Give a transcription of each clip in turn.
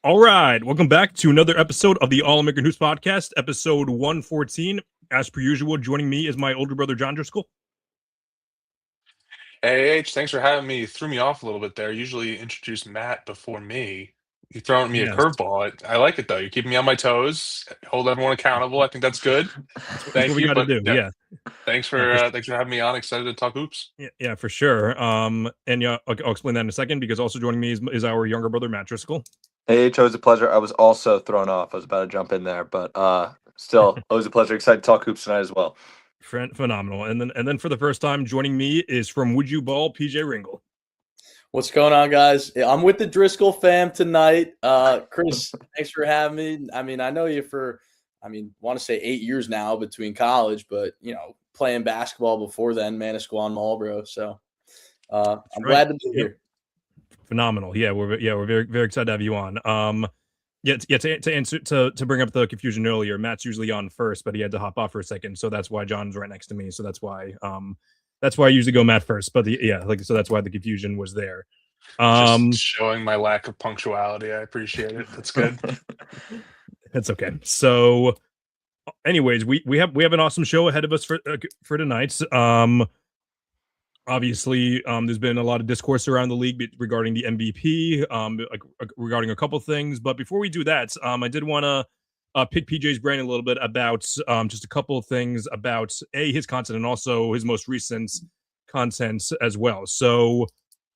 All right, welcome back to another episode of the All American Hoops Podcast, episode 114. As per usual, joining me is my older brother, John Driscoll. Hey, H, thanks for having me. Threw me off a little bit there. Usually introduce Matt before me. You throwing me a Yes, curveball. I like it though. You're keeping me on my toes. Hold everyone accountable. I think that's good. that's what Thank we you. got to But do. yeah, Yeah, thanks yeah, for uh, thanks for having me on. Excited to talk hoops. yeah, for sure. And yeah, I'll explain that in a second because also joining me is our younger brother, Matt Driscoll. Hey, it was a pleasure. I was also thrown off. I was about to jump in there, but still, always a pleasure. Excited to talk hoops tonight as well. Phenomenal. And then for the first time, joining me is from Would You Ball, PJ Ringel. What's going on, guys? I'm with the Driscoll fam tonight. Chris, thanks for having me. I mean, I know you for, want to say 8 years now between college, but, playing basketball before then, Manasquan, Marlboro. So I'm glad to be here. Phenomenal. Yeah, we're very very excited to have you on. To bring up the confusion earlier, Matt's usually on first, but he had to hop off for a second, so that's why John's right next to me. So that's why I usually go Matt first. But so that's why the confusion was there. Just showing my lack of punctuality. I appreciate it. That's good. That's okay. So, anyways, we have an awesome show ahead of us for tonight. Obviously, there's been a lot of discourse around the league regarding the MVP, regarding a couple things. But before we do that, I did want to pick PJ's brain a little bit about just a couple of things about his content and also his most recent content as well. So,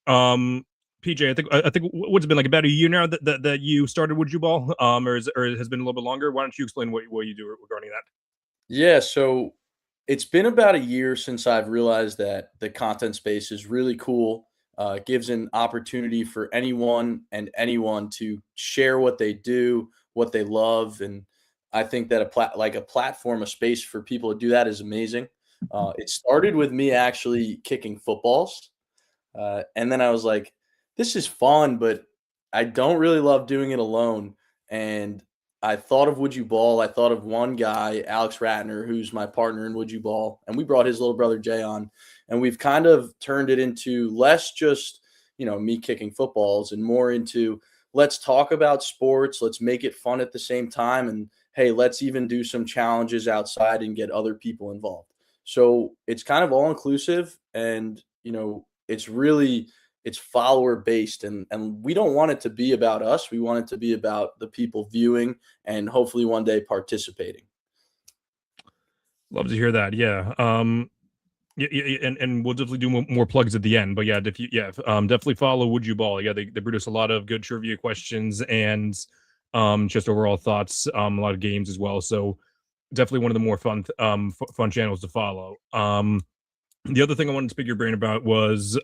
PJ, I think what's it been like about a year now that you started Would You Ball, or it has been a little bit longer. Why don't you explain what you do regarding that? Yeah, so it's been about a year since I've realized that the content space is really cool. It gives an opportunity for anyone and anyone to share what they do, what they love, and I think that a platform, a space for people to do that is amazing. It started with me actually kicking footballs, and then I was like, "This is fun, but I don't really love doing it alone." And I thought of Would You Ball. I thought of one guy, Alex Ratner, who's my partner in Would You Ball, and we brought his little brother Jay on, and we've kind of turned it into less just me kicking footballs and more into let's talk about sports, let's make it fun at the same time, and hey, let's even do some challenges outside and get other people involved. So it's kind of all inclusive, and it's follower based, and we don't want it to be about us. We want it to be about the people viewing and hopefully one day participating. Love to hear that. Yeah. And we'll definitely do more plugs at the end. But yeah, definitely follow Would You Ball. Yeah, they produce a lot of good trivia questions and just overall thoughts. A lot of games as well. So definitely one of the more fun channels to follow. The other thing I wanted to pick your brain about was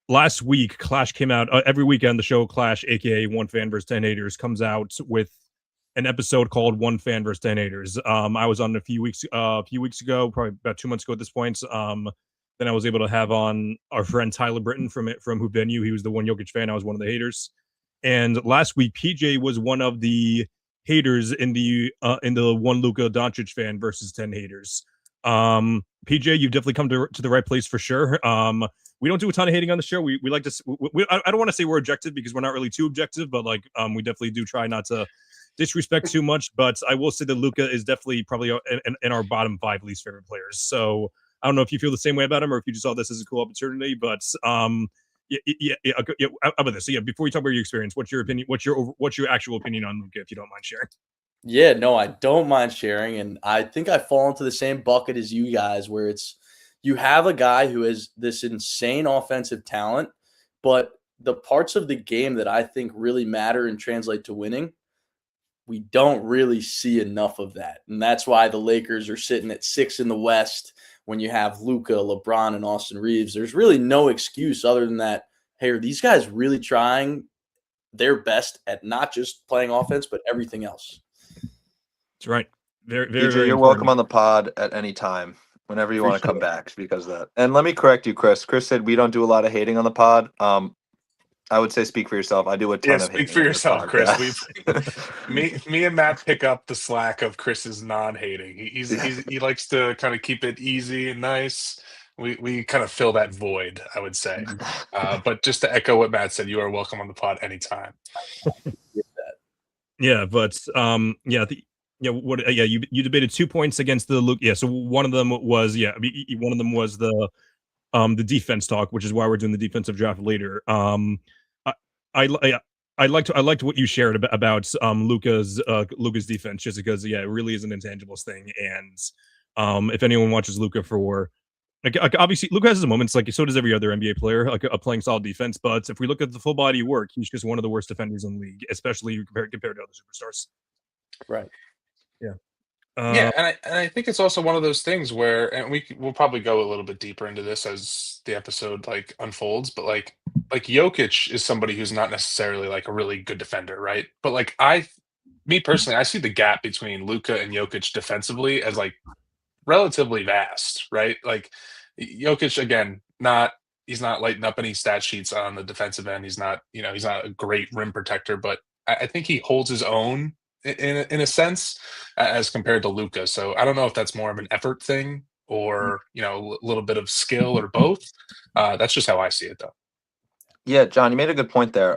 last week Clash came out. Every weekend the show Clash, aka One Fan vs 10 Haters, comes out with an episode called One Fan vs 10 Haters. I was on a few weeks ago, probably about 2 months ago at this point. Then I was able to have on our friend Tyler Britton from Hoop Venue. He was the one Jokic fan. I was one of the haters. And last week PJ was one of the haters in the one Luka Doncic fan versus 10 haters. PJ, you've definitely come to the right place for sure. We don't do a ton of hating on the show. We like to. I don't want to say we're objective because we're not really too objective, but we definitely do try not to disrespect too much. But I will say that Luka is definitely probably in our bottom 5 least favorite players. So I don't know if you feel the same way about him or if you just saw this as a cool opportunity. But yeah. How about this? So yeah, before we talk about your experience, what's your opinion? What's your actual opinion on Luka, if you don't mind sharing? Yeah, no, I don't mind sharing, and I think I fall into the same bucket as you guys, where it's you have a guy who has this insane offensive talent, but the parts of the game that I think really matter and translate to winning, we don't really see enough of that. And that's why the Lakers are sitting at 6 in the West when you have Luka, LeBron, and Austin Reeves. There's really no excuse other than that, hey, are these guys really trying their best at not just playing offense, but everything else? That's right. Very, PJ, very you're welcome on the pod at any time, whenever you want to come back, because of that. And let me correct you, Chris. Chris said we don't do a lot of hating on the pod. I would say speak for yourself. I do a ton of hating. Speak for yourself, Chris. Me and Matt pick up the slack of Chris's non-hating. He likes to kind of keep it easy and nice. we kind of fill that void, I would say. But just to echo what Matt said, you are welcome on the pod anytime. Yeah, but you debated 2 points against the Luke. Yeah, so one of them was the defense talk, which is why we're doing the defensive draft later. I I liked what you shared about Luca's defense, just because it really is an intangibles thing. And if anyone watches Luca for like obviously Luca has his moments, like so does every other NBA player, like playing solid defense. But if we look at the full body work, he's just one of the worst defenders in the league, especially compared to other superstars. Right. Yeah. Yeah, and I think it's also one of those things where, and we'll probably go a little bit deeper into this as the episode like unfolds, but like Jokic is somebody who's not necessarily like a really good defender, right? But like me personally, I see the gap between Luka and Jokic defensively as like relatively vast, right? Like Jokic again, he's not lighting up any stat sheets on the defensive end. He's not a great rim protector, but I think he holds his own in a sense as compared to Luka. So I don't know if that's more of an effort thing or a little bit of skill or both. That's just how I see it, though. Yeah, John, you made a good point there.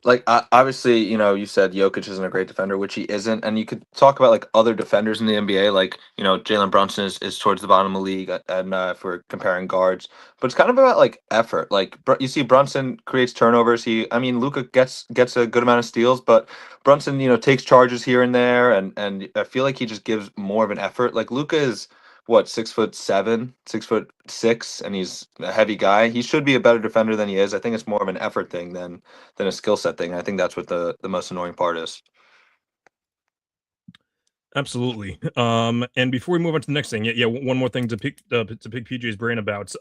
Obviously, you said Jokic isn't a great defender, which he isn't, and you could talk about like other defenders in the NBA, like Jalen Brunson is towards the bottom of the league, and if we're comparing guards, but it's kind of about like effort. Like you see, Brunson creates turnovers. Luka gets a good amount of steals, but Brunson, takes charges here and there, and I feel like he just gives more of an effort. Like Luka is what, 6'7", 6'6", and he's a heavy guy. He should be a better defender than he is. I think it's more of an effort thing than a skill set thing. I think that's what the most annoying part is. Absolutely. And before we move on to the next thing, one more thing to pick PJ's brain about.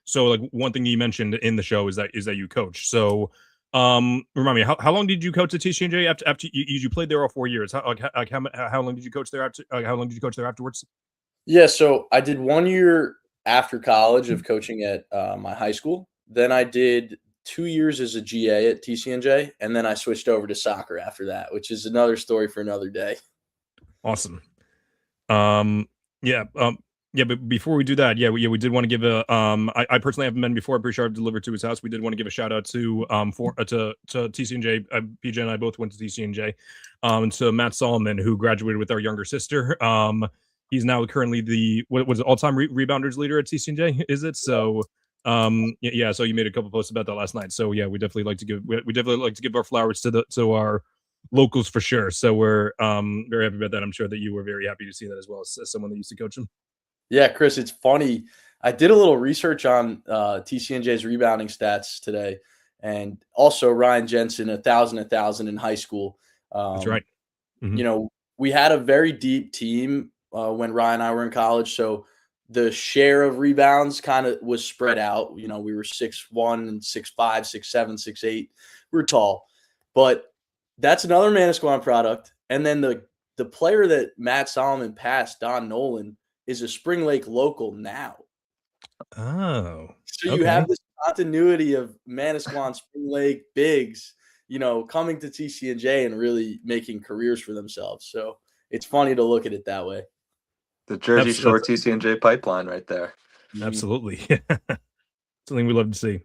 So like one thing you mentioned in the show is that you coach. So remind me, how long did you coach at TCNJ after you played there all 4 years? How long did you coach there after? How long did you coach there afterwards? Yeah, so I did 1 year after college of coaching at my high school. Then I did 2 years as a GA at TCNJ, and then I switched over to soccer after that, which is another story for another day. Awesome. But before we do that, we did want to give a I personally haven't been before. I'm pretty sure I've delivered to his house. We did want to give a shout out to TCNJ. PJ and I both went to TCNJ. And to Matt Solomon, who graduated with our younger sister. He's now currently the all-time rebounders leader at TCNJ. Is it so? So you made a couple posts about that last night. So yeah, we definitely like to give our flowers to our locals for sure. So we're very happy about that. I'm sure that you were very happy to see that as well as someone that used to coach him. Yeah, Chris, it's funny. I did a little research on TCNJ's rebounding stats today, and also Ryan Jensen, 1,000 in high school. That's right. Mm-hmm. We had a very deep team when Ryan and I were in college, so the share of rebounds kind of was spread out. We were 6'1" and 6'5", 6'7", 6'8". We were tall, but that's another Manasquan product. And then the player that Matt Solomon passed, Don Nolan, is a Spring Lake local now. Oh, so you have this continuity of Manasquan, Spring Lake bigs, coming to TCNJ and really making careers for themselves. So it's funny to look at it that way. The Jersey Shore TCNJ pipeline right there. Absolutely. Something we love to see.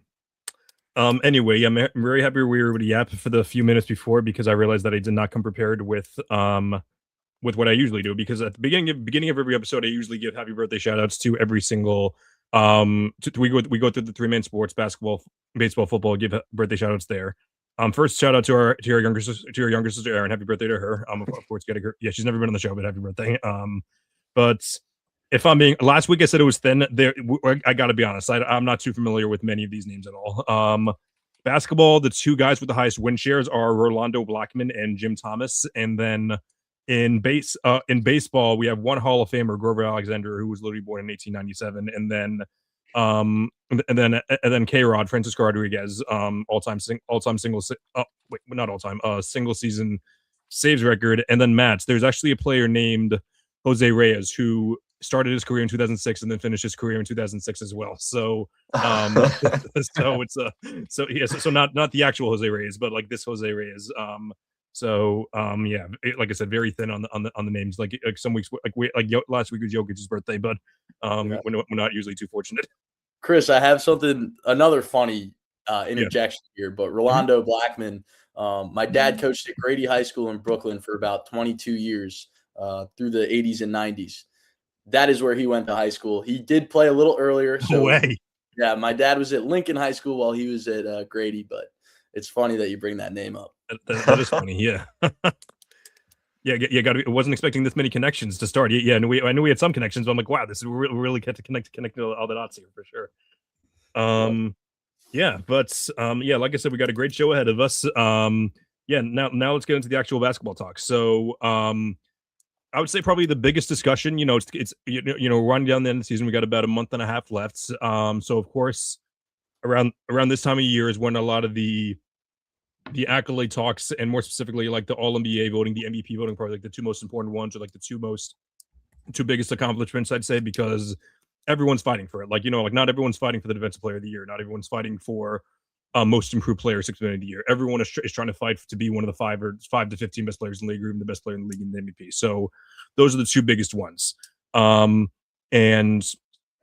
Anyway, I'm very happy we were able to yap for the few minutes before, because I realized that I did not come prepared with what I usually do, because at the beginning of every episode, I usually give happy birthday shout outs to every single we go through the three-man sports: basketball, baseball, football, give birthday shout outs there. First shout out to your younger sister Erin. Happy birthday to her. Of course, she's never been on the show, but happy birthday. But if I'm being, last week I said it was thin. I got to be honest. I'm not too familiar with many of these names at all. Basketball, the two guys with the highest win shares are Rolando Blackman and Jim Thomas. And then in baseball, we have one Hall of Famer, Grover Alexander, who was literally born in 1897. And then K-Rod, Francisco Rodriguez, single season saves record. And then Matt, there's actually a player named Jose Reyes who started his career in 2006 and then finished his career in 2006 as well. So, so not the actual Jose Reyes, but like this Jose Reyes. So yeah, like I said, very thin on the names. Like some weeks, last week was Jokic's birthday, but Yeah. we're not usually too fortunate. Chris, I have another funny Yeah. interjection here, but Mhm. Rolando Blackman, my dad coached at Grady High School in Brooklyn for about 22 years through the 80s and 90s. That is where he went to high school. He did play a little earlier. No So, way. yeah, my dad was at Lincoln High School while he was at Grady, but it's funny that you bring that name up. That is funny. Yeah. Yeah, got to. Wasn't expecting this many connections to start. Yeah, I knew we had some connections, but I'm like, wow, this is we really get to connect all the dots here for sure. Yeah, but yeah, like I said, we got a great show ahead of us. Yeah, now let's get into the actual basketball talk. So, I would say probably the biggest discussion. It's we're running down the end of the season. We got about a month and a half left. So of course, around this time of year is when a lot of the accolade talks, and more specifically like the All NBA voting, the MVP voting, probably like the two most important ones, or like the two biggest accomplishments, I'd say, because everyone's fighting for it. Like not everyone's fighting for the defensive player of the year. Not everyone's fighting for most improved player 6 minutes of the year. Everyone is trying to fight to be one of the 5 to 15 best players in the league, or even the best player in the league in the MVP. So those are the two biggest ones. And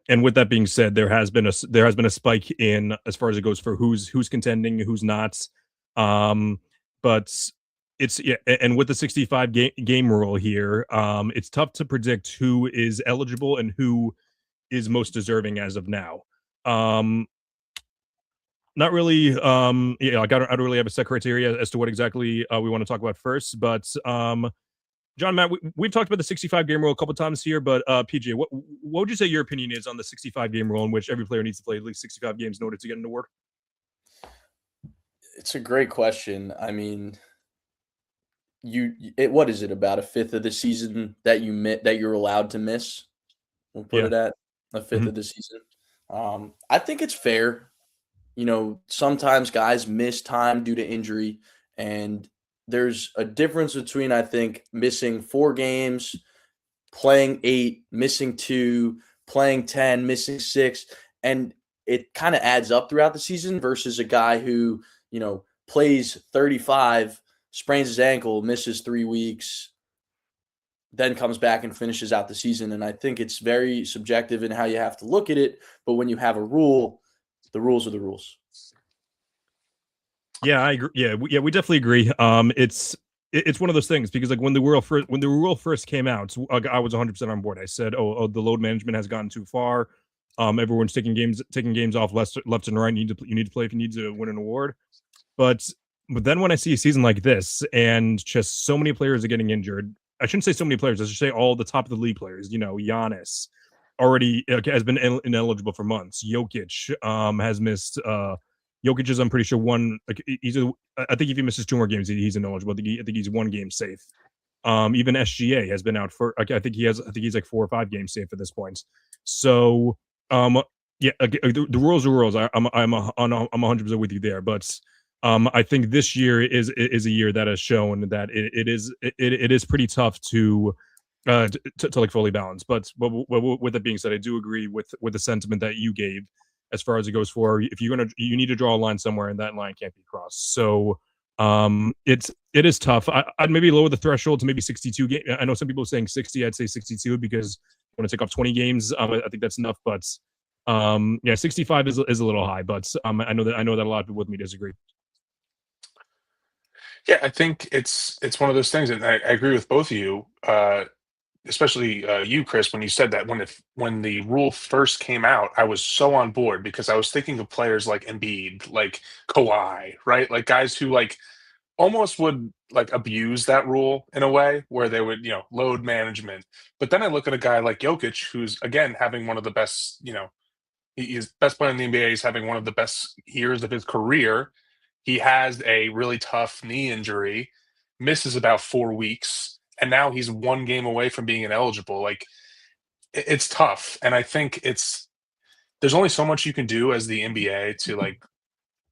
with that being said, there has been a spike in, as far as it goes, for who's contending, who's not. But it's and with the 65 game rule here, it's tough to predict who is eligible and who is most deserving as of now. Not really. I don't really have a set criteria as to what exactly we want to talk about first. But John, Matt, we've talked about the 65 game rule a couple times here. But PJ, what would you say your opinion is on the 65 game rule, in which every player needs to play at least 65 games in order to get an award? It's a great question. I mean, what is it, about a fifth of the season that you're allowed to miss? We'll put it at a fifth of the season. I think it's fair. Sometimes guys miss time due to injury, and there's a difference between, I think, missing 4 games, playing 8, missing 2, playing 10, missing 6, and it kind of adds up throughout the season, versus a guy who, plays 35, sprains his ankle, misses 3 weeks, then comes back and finishes out the season. And I think it's very subjective in how you have to look at it. But when you have a rule, the rules are the rules. Yeah, I agree. Yeah, we definitely agree. It's one of those things, because like when the rule first came out, I was 100% on board. I said, oh, the load management has gotten too far. Everyone's taking games off left and right. You need to play if you need to win an award. But then when I see a season like this, and just so many players are getting injured, I shouldn't say so many players. I should say all the top of the league players. Giannis already has been ineligible for months. Jokic has missed. Jokic is, I'm pretty sure, I think if he misses 2 more games, he's ineligible. I think he's 1 game safe. Even SGA has been out for. I think he's like 4 or 5 games safe at this point. So yeah, the rules are rules. I'm 100% with you there, but. I think this year is a year that has shown that it is pretty tough to like fully balance. But with that being said, I do agree with the sentiment that you gave, as far as it goes for, if you need to draw a line somewhere, and that line can't be crossed. So it is tough. I'd maybe lower the threshold to maybe 62 games. I know some people are saying 60. I'd say 62, because I want to take off 20 games. I think that's enough. But yeah, 65 is a little high. But I know that a lot of people with me disagree. Yeah, I think it's one of those things, and I agree with both of you, especially you, Chris, when you said that when the rule first came out, I was so on board, because I was thinking of players like Embiid, like Kawhi, right? Like guys who like almost would like abuse that rule in a way, where they would, load management. But then I look at a guy like Jokic, who's again having one of the best, he's best player in the NBA. He's having one of the best years of his career. He has a really tough knee injury, misses about 4 weeks, and now he's 1 game away from being ineligible. Like, it's tough, and I think there's only so much you can do as the NBA to like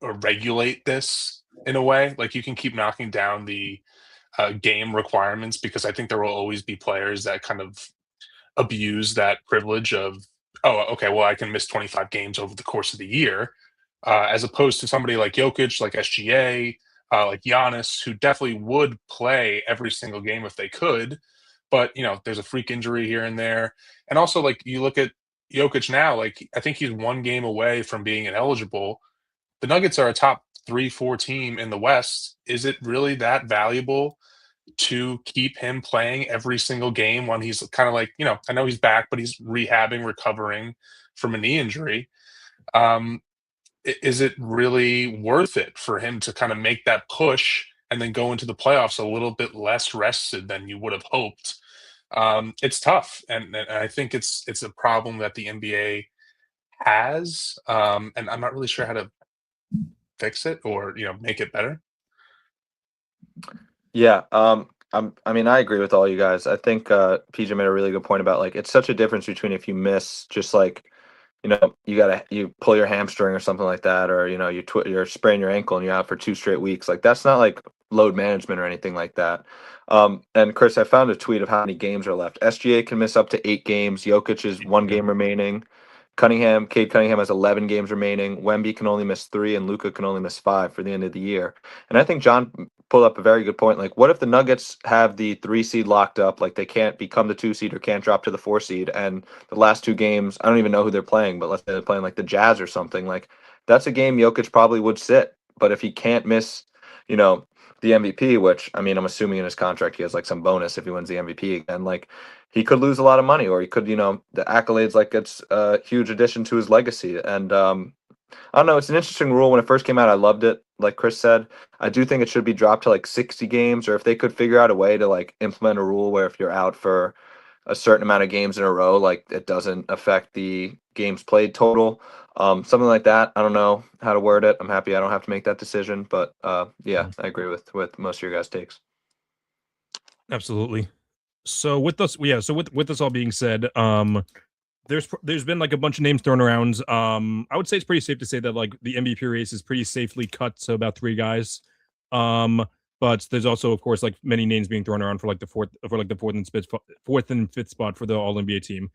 regulate this in a way. Like, you can keep knocking down the game requirements, because I think there will always be players that kind of abuse that privilege of, oh, okay, well, I can miss 25 games over the course of the year. As opposed to somebody like Jokic, like SGA, like Giannis, who definitely would play every single game if they could, but there's a freak injury here and there. And also, like, you look at Jokic now, like, I think he's one game away from being ineligible. The Nuggets are a top 3-4 team in the West. Is it really that valuable to keep him playing every single game when he's kind of like, I know he's back, but he's rehabbing, recovering from a knee injury? Um, is it really worth it for him to kind of make that push and then go into the playoffs a little bit less rested than you would have hoped? It's tough, and I think it's a problem that the NBA has, and I'm not really sure how to fix it or make it better. Yeah, I mean, I agree with all you guys. I think PJ made a really good point about like it's such a difference between if you miss just like you pull your hamstring or something like that, or you're spraining your ankle and you're out for 2 straight weeks. Like that's not like load management or anything like that. And Chris, I found a tweet of how many games are left. SGA can miss up to 8 games. Jokic is 1 game remaining. Cade Cunningham has 11 games remaining. Wemby can only miss 3, and Luka can only miss 5 for the end of the year. And I think John pulled up a very good point. Like, what if the Nuggets have the 3 seed locked up? Like, they can't become the 2 seed or can't drop to the 4 seed. And the last 2 games, I don't even know who they're playing, but let's say they're playing like the Jazz or something. Like, that's a game Jokic probably would sit. But if he can't miss, the MVP, which I mean, I'm assuming in his contract he has like some bonus if he wins the MVP again. Like, he could lose a lot of money, or he could, the accolades, like it's a huge addition to his legacy. And I don't know, it's an interesting rule. When it first came out, I loved it. Like Chris said, I do think it should be dropped to like 60 games, or if they could figure out a way to like implement a rule where if you're out for a certain amount of games in a row, like it doesn't affect the games played total. Something like that. I don't know how to word it. I'm happy I don't have to make that decision, but yeah, I agree with most of your guys' takes. Absolutely. So with us, yeah. So with this all being said, there's been like a bunch of names thrown around. I would say it's pretty safe to say that like the MVP race is pretty safely cut to about 3 guys. But there's also, of course, like many names being thrown around for like the fourth and fifth spot for the All NBA team.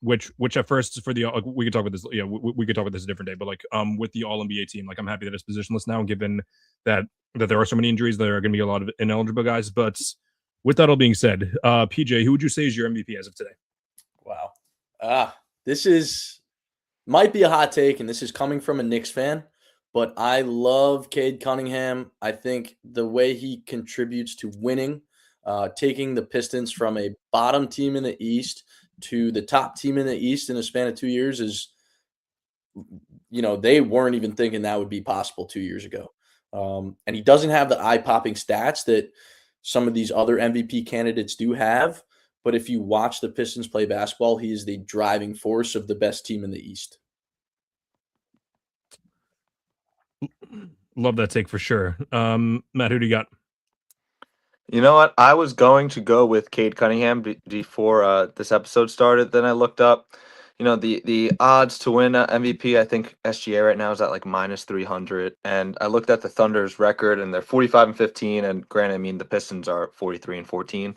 Which at first for the we could talk about this. Yeah, we could talk about this a different day. But like with the All NBA team, like I'm happy that it's positionless now, given that there are so many injuries. There are going to be a lot of ineligible guys. But with that all being said, PJ, who would you say is your MVP as of today? Wow. This might be a hot take, and this is coming from a Knicks fan, but I love Cade Cunningham. I think the way he contributes to winning, taking the Pistons from a bottom team in the East to the top team in the East in a span of 2 years is, they weren't even thinking that would be possible 2 years ago. And he doesn't have the eye-popping stats that some of these other MVP candidates do have. But if you watch the Pistons play basketball, he is the driving force of the best team in the East. Love that take for sure. Matt, who do you got? You know what? I was going to go with Cade Cunningham before this episode started. Then I looked up, the odds to win MVP. I think SGA right now is at like -300. And I looked at the Thunder's record, and they're 45-15. And granted, I mean the Pistons are 43-14.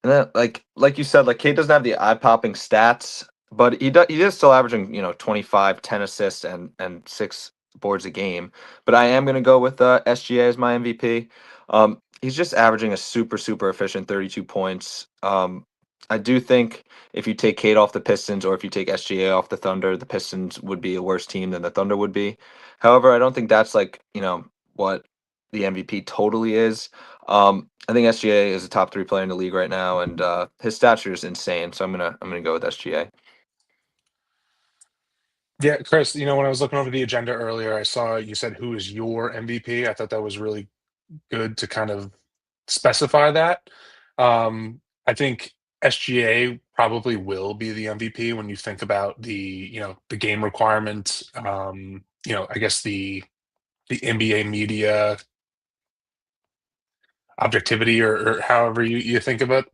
And then, like you said, like Cade doesn't have the eye-popping stats, but he is still averaging 25, 10 assists, and 6 boards a game. But I am gonna go with SGA as my MVP. He's just averaging a super super efficient 32 points. I do think if you take Cade off the Pistons or if you take SGA off the Thunder, the Pistons would be a worse team than the Thunder would be. However, I don't think that's like what the MVP totally is. I think SGA is a top 3 player in the league right now, and his stature is insane. So I'm gonna go with SGA. Yeah, Chris, when I was looking over the agenda earlier, I saw you said who is your MVP. I thought that was really good to kind of specify that. I think SGA probably will be the MVP when you think about the game requirement. I guess the NBA media objectivity or however you think of it.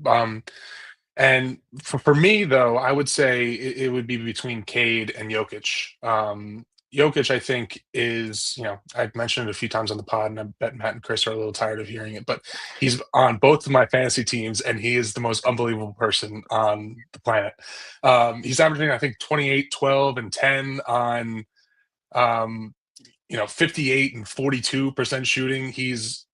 And for me, though, I would say it would be between Cade and Jokic. Jokic, I think, is, I've mentioned it a few times on the pod, and I bet Matt and Chris are a little tired of hearing it, but he's on both of my fantasy teams, and he is the most unbelievable person on the planet. He's averaging, I think, 28, 12, and 10 on 58 and 42% shooting. He's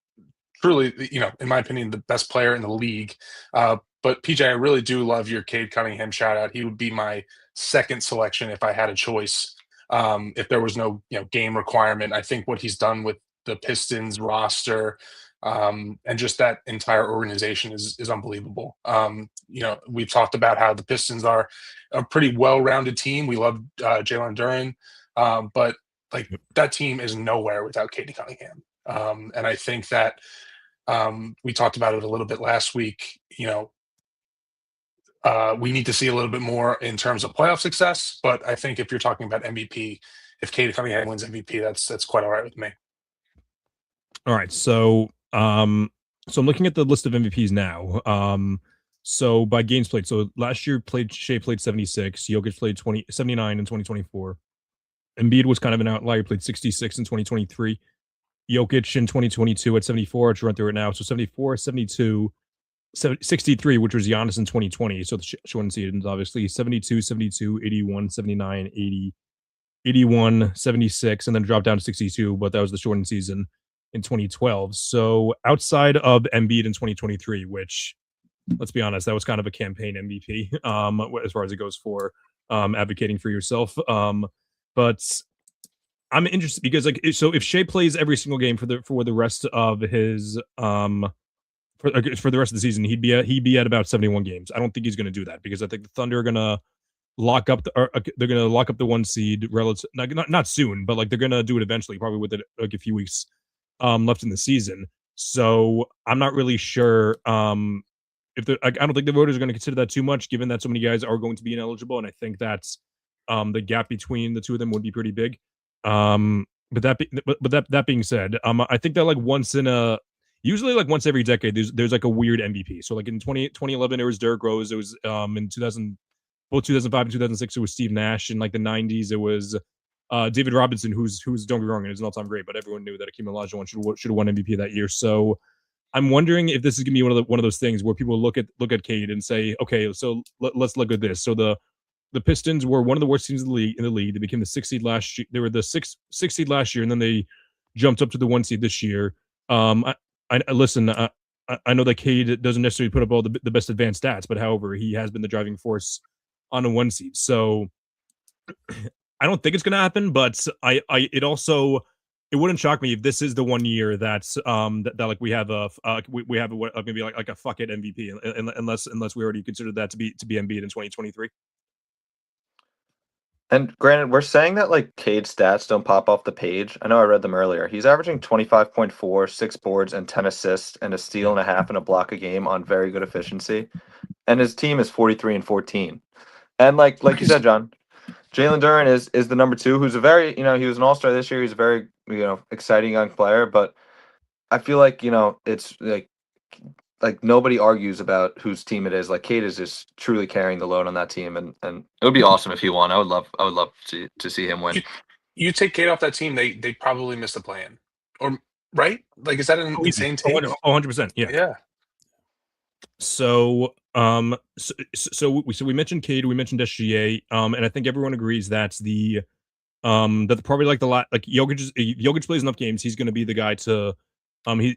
truly, in my opinion, the best player in the league. But PJ, I really do love your Cade Cunningham shout out. He would be my second selection if I had a choice. If there was no game requirement, I think what he's done with the Pistons roster and just that entire organization is unbelievable. We've talked about how the Pistons are a pretty well-rounded team. We love Jalen Duren, but like that team is nowhere without Cade Cunningham. And I think that we talked about it a little bit last week. We need to see a little bit more in terms of playoff success, but I think if you're talking about MVP, if Cade Cunningham wins MVP, that's quite all right with me. All right, so I'm looking at the list of MVPs now. So by games played, so last year Shea played 76, Jokic played 79 in 2024. Embiid was kind of an outlier, played 66 in 2023. Jokic in 2022 at 74, which run through it now. So 74, 72, 63, which was Giannis in 2020. So the shortened seasons, obviously 72, 72, 81, 79, 80, 81, 76, and then dropped down to 62. But that was the shortened season in 2012. So outside of Embiid in 2023, which, let's be honest, that was kind of a campaign MVP as far as it goes for advocating for yourself. But I'm interested because so if Shea plays every single game for the rest of his for the rest of the season, he'd be at about 71 games. I don't think he's going to do that because I think the Thunder are going to lock up the 1 seed relative not soon, but like they're going to do it eventually, probably with like a few weeks left in the season. So I'm not really sure if I don't think the voters are going to consider that too much, given that so many guys are going to be ineligible, and I think that's the gap between the two of them would be pretty big. But that being said, I think that like usually like once every decade, there's like a weird MVP. So like in 2011, it was Derrick Rose. It was in 2005 and 2006, it was Steve Nash. In like the 90s, it was David Robinson, who's don't get me wrong, and is an all-time great, but everyone knew that Akeem Olajuwon should have won MVP that year. So I'm wondering if this is gonna be one of those things where people look at Cade and say, okay, so let's look at this. So the Pistons were one of the worst teams in the league. They became the 6th seed last year. They were the sixth seed last year, and then they jumped up to the 1 seed this year. I listen. I know that Cade doesn't necessarily put up all the best advanced stats, but however, he has been the driving force on a 1 seed. So I don't think it's going to happen, but it wouldn't shock me if this is the 1 year that's that like we have maybe like a fuck it MVP, unless we already considered that to be Embiid in 2023. And granted, we're saying that like Cade's stats don't pop off the page. I know I read them earlier. He's averaging 25.4, 6 boards and 10 assists and a steal and a half and a block a game on very good efficiency. And his team is 43 and 14. And like you said, John, Jalen Duren is the number 2, who's a very, he was an all-star this year. He's a very, exciting young player, but I feel like, it's like nobody argues about whose team it is. Like Cade is just truly carrying the load on that team, and it would be awesome if he won. I would love to see him win. You take Cade off that team, they probably miss the plan, or right? Like, is that an insane take? 100%. Yeah. Yeah. So we mentioned Cade, we mentioned SGA, and I think everyone agrees that's that probably like Jokic plays enough games, he's going to be the guy to.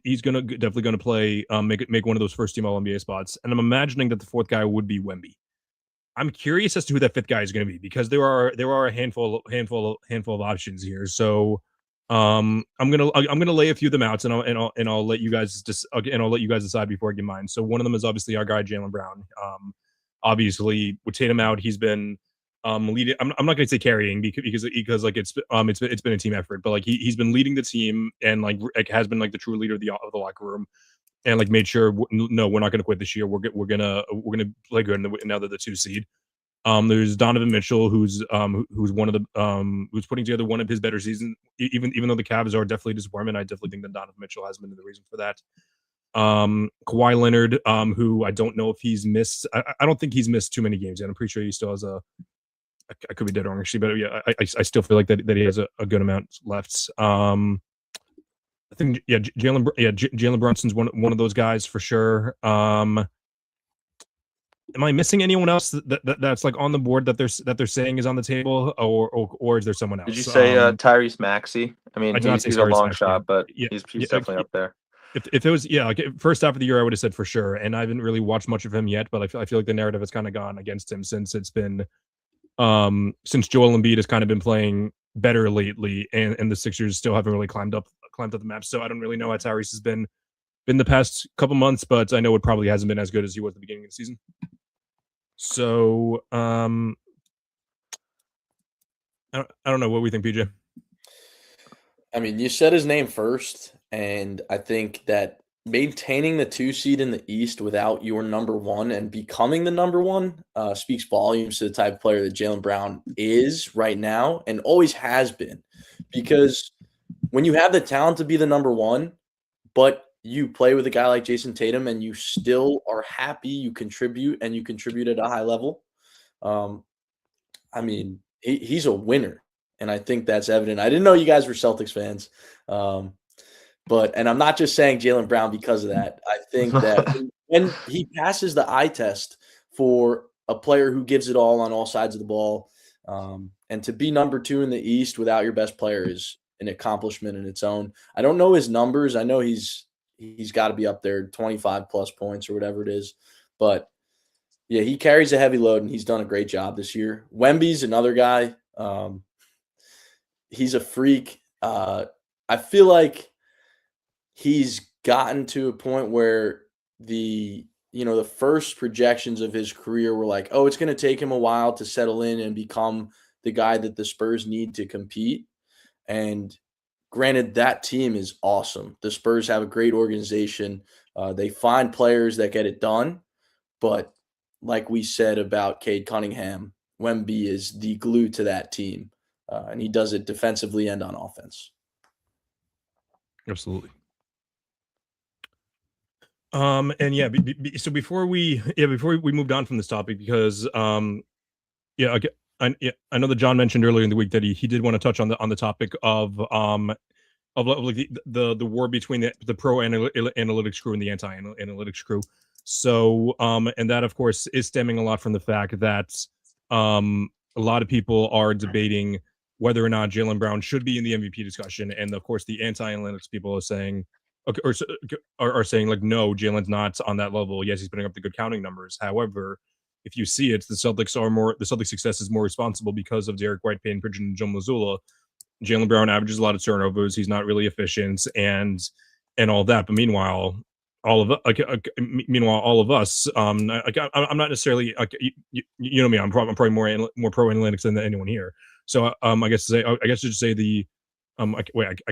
He's definitely gonna play, make one of those first team All NBA spots, and I'm imagining that the 4th guy would be Wemby. I'm curious as to who that 5th guy is going to be because there are a handful of options here. So I'm gonna lay a few of them out, and I'll let you guys decide before I give mine. So one of them is obviously our guy Jaylen Brown. Obviously with Tatum out, he's been leading. I'm not going to say carrying because like it's been a team effort, but like he's been leading the team and like has been like the true leader of the locker room, and like made sure no, we're not going to quit this year. We're gonna play good now they're the 2 seed. There's Donovan Mitchell, who's one of the who's putting together one of his better seasons. Even though the Cavs are definitely a disappointment, I definitely think that Donovan Mitchell has been the reason for that. Kawhi Leonard, who I don't know if he's missed. I don't think he's missed too many games yet. I'm pretty sure he still has I could be dead wrong actually, but yeah, I still feel like that he has a good amount left. I think Jalen Brunson's one of those guys for sure. am I missing anyone else that's like on the board that they're saying is on the table, or is there someone Did you else? say Tyrese Maxey? I mean, I did not say he's a Tyrese long Maxey. shot, but Yeah, he's yeah. definitely up there. If it was like first half of the year, I would have said for sure. And I haven't really watched much of him yet, but I feel like the narrative has kind of gone against him since it's been since Joel Embiid has kind of been playing better lately, and the Sixers still haven't really climbed up the map. So I don't really know how Tyrese has been the past couple months, but I know it probably hasn't been as good as he was at the beginning of the season. So I don't know what we think, PJ. I mean, you said his name first, and I think that maintaining the 2 seed in the East without your number one and becoming the number one speaks volumes to the type of player that Jaylen Brown is right now and always has been. Because when you have the talent to be the number one, but you play with a guy like Jason Tatum and you still are happy, you contribute, and you contribute at a high level. I mean, he's a winner, and I think that's evident. I didn't know you guys were Celtics fans, and I'm not just saying Jaylen Brown because of that. I think that when he passes the eye test for a player who gives it all sides of the ball, and to be number 2 in the East without your best player is an accomplishment in its own. I don't know his numbers. I know he's got to be up there, 25 plus points or whatever it is, but yeah, he carries a heavy load, and he's done a great job this year. Wemby's another guy. He's a freak. I feel like he's gotten to a point where the first projections of his career were like, oh, it's going to take him a while to settle in and become the guy that the Spurs need to compete. And granted, that team is awesome. The Spurs have a great organization. They find players that get it done, but like we said about Cade Cunningham, Wemby is the glue to that team, and he does it defensively and on offense. Absolutely. And yeah, so before we moved on from this topic, because yeah, I know that John mentioned earlier in the week that he did want to touch on the topic of like the war between the pro analytics crew and the anti analytics crew. So and that of course is stemming a lot from the fact that a lot of people are debating whether or not Jaylen Brown should be in the MVP discussion, and of course the anti analytics people are saying, okay, are saying like, no, Jalen's not on that level. Yes, he's putting up the good counting numbers. However, if you see it, the Celtics success is more responsible because of Derek White, Payton Pritchard, and Joe Mazzulla. Jaylen Brown averages a lot of turnovers. He's not really efficient and all that. But meanwhile, all of us, I'm not necessarily you know me. I'm probably more pro analytics than anyone here. So I guess to just say the I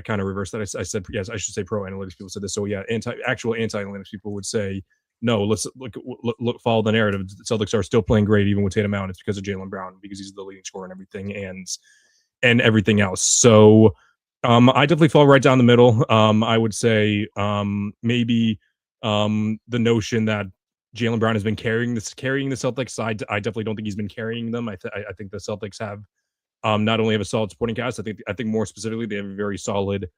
kind of reversed that. I said yes. I should say pro analytics people said this. So yeah, actual anti analytics people would say no. Let's look follow the narrative. The Celtics are still playing great even with Tatum out. It's because of Jaylen Brown, because he's the leading scorer and everything and everything else. So I definitely fall right down the middle. I would say maybe the notion that Jaylen Brown has been carrying the Celtics side. I definitely don't think he's been carrying them. I think the Celtics have not only have a solid supporting cast. I think more specifically they have a very solid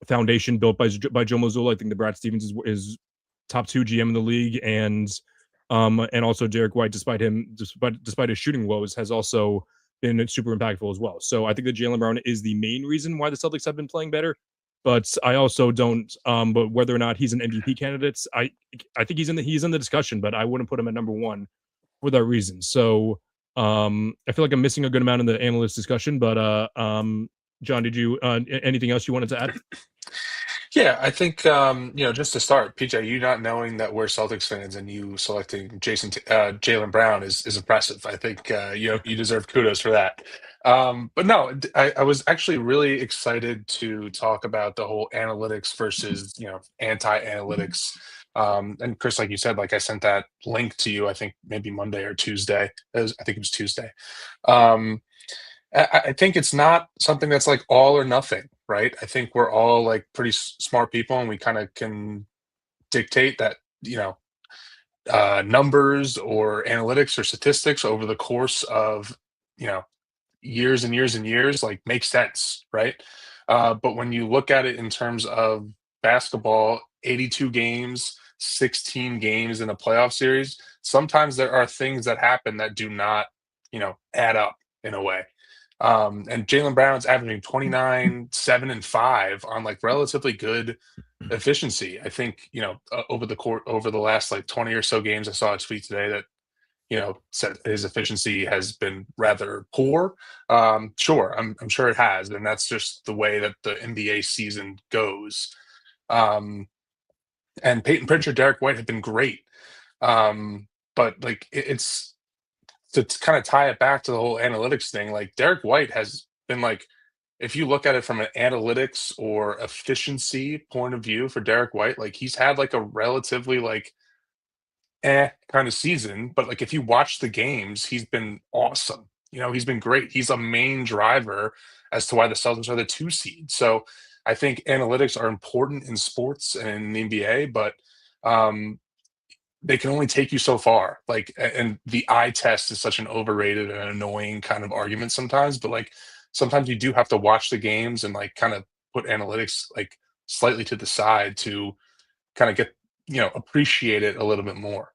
foundation built by Joe Mazzulla. I think that Brad Stevens is top 2 GM in the league, and also Derek White, despite his shooting woes, has also been super impactful as well. So I think that Jaylen Brown is the main reason why the Celtics have been playing better. But I also don't. But whether or not he's an MVP candidate, I think he's in the discussion, but I wouldn't put him at number 1 for that reason. So I feel like I'm missing a good amount in the analyst discussion. But John, did you anything else you wanted to add? Yeah, I think just to start, PJ, you not knowing that we're Celtics fans and you selecting Jaylen Brown is impressive. I think you deserve kudos for that. But no, I was actually really excited to talk about the whole analytics versus anti-analytics. And Chris, like you said, like I sent that link to you, I think maybe Monday or Tuesday. I think it was Tuesday. I think it's not something that's like all or nothing, right? I think we're all like pretty smart people, and we kind of can dictate that, numbers or analytics or statistics over the course of, years and years and years, like makes sense, right? But when you look at it in terms of basketball, 82 games, 16 games in a playoff series, sometimes there are things that happen that do not, add up in a way. And Jaylen Brown's averaging 29, 7, and 5 on like relatively good efficiency. I think, over the last like 20 or so games, I saw a tweet today that, said his efficiency has been rather poor. Sure, I'm sure it has, and that's just the way that the NBA season goes. And Peyton Pritchard, Derek White have been great. But like it's to kind of tie it back to the whole analytics thing, like Derek White has been like, if you look at it from an analytics or efficiency point of view for Derek White, like he's had like a relatively like kind of season, but like if you watch the games, he's been awesome. He's been great. He's a main driver as to why the Celtics are the 2 seed. So I think analytics are important in sports and in the NBA, but they can only take you so far. Like, and the eye test is such an overrated and annoying kind of argument sometimes, but like sometimes you do have to watch the games and like kind of put analytics like slightly to the side to kind of get, appreciate it a little bit more.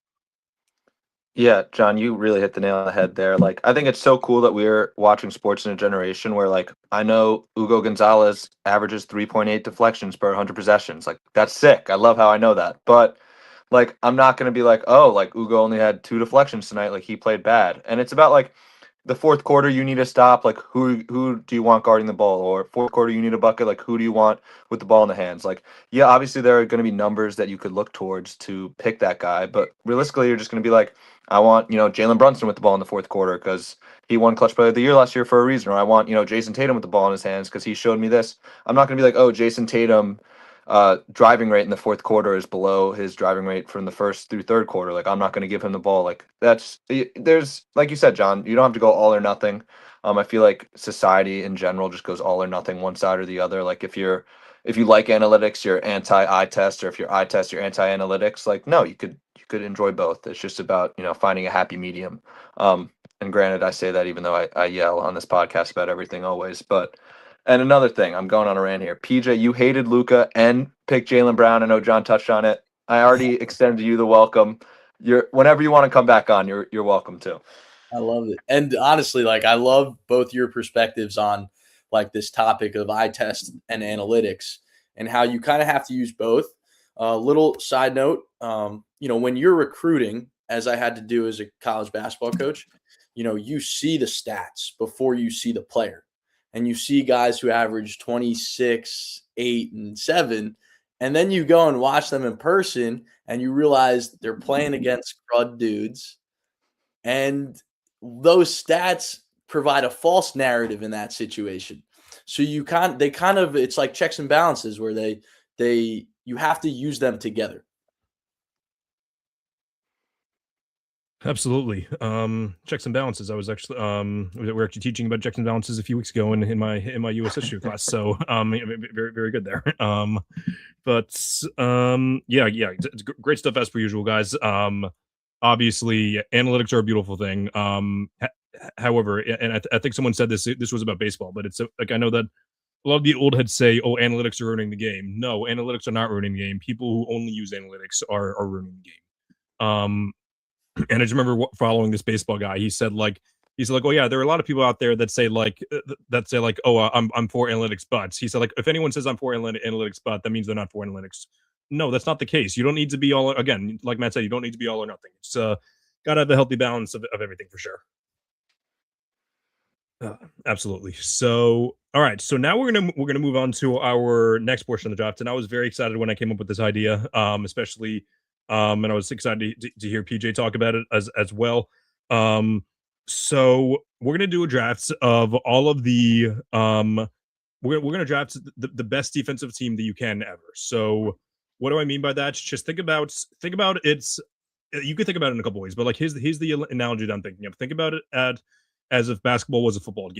Yeah, John, you really hit the nail on the head there. Like, I think it's so cool that we're watching sports in a generation where, like, I know Hugo Gonzalez averages 3.8 deflections per 100 possessions. Like, that's sick. I love how I know that. But, like, I'm not going to be like, oh, like, Hugo only had 2 deflections tonight. Like, he played bad. And it's about, like, the fourth quarter, you need to stop. Like, who do you want guarding the ball? Or fourth quarter, you need a bucket. Like, who do you want with the ball in the hands? Like, yeah, obviously there are going to be numbers that you could look towards to pick that guy. But realistically, you're just going to be like, I want, Jalen Brunson with the ball in the fourth quarter because he won Clutch Player of the Year last year for a reason. Or I want, Jason Tatum with the ball in his hands because he showed me this. I'm not going to be like, oh, Jason Tatum driving rate in the fourth quarter is below his driving rate from the first through third quarter. Like, I'm not going to give him the ball. Like, there's, like you said, John, you don't have to go all or nothing. I feel like society in general just goes all or nothing, one side or the other. Like, if you like analytics, you're anti-eye test, or if you're eye test, you're anti-analytics. Like, no, you could enjoy both. It's just about, finding a happy medium. And granted, I say that even though I yell on this podcast about everything always. And another thing, I'm going on a rant here. PJ, you hated Luka and picked Jaylen Brown. I know John touched on it. I already extended you the welcome. Whenever you want to come back on, you're welcome to. I love it. And honestly, like, I love both your perspectives on like this topic of eye test and analytics and how you kind of have to use both. Little side note, when you're recruiting, as I had to do as a college basketball coach, you see the stats before you see the player. And you see guys who average 26, 8, and 7, and then you go and watch them in person and you realize they're playing against crud dudes. And those stats provide a false narrative in that situation. So it's like checks and balances where you have to use them together. Absolutely. Checks and balances. I was actually we're actually teaching about checks and balances a few weeks ago in my US history class. So very, very good there. Yeah, it's great stuff as per usual, guys. Obviously analytics are a beautiful thing. However, and I think someone said this was about baseball, but it's like, I know that a lot of the old heads say, oh, analytics are ruining the game. No, analytics are not ruining the game. People who only use analytics are ruining the game. And I just remember following this baseball guy. He said, oh yeah, there are a lot of people out there that say oh, I'm for analytics, but he said, like, if anyone says I'm for analytics, but that means they're not for analytics. No, that's not the case. You don't need to be all, again, like Matt said, you don't need to be all or nothing. It's gotta have a healthy balance of everything for sure. Absolutely. So, all right. So now we're gonna move on to our next portion of the draft, and I was very excited when I came up with this idea, especially. And I was excited to hear PJ talk about it as well. So we're gonna do a draft of all of the we're gonna draft the best defensive team that you can ever. So what do I mean by that? Just think about it's, you can think about it in a couple ways, but like here's the analogy that I'm thinking of. Think about it as if basketball was a football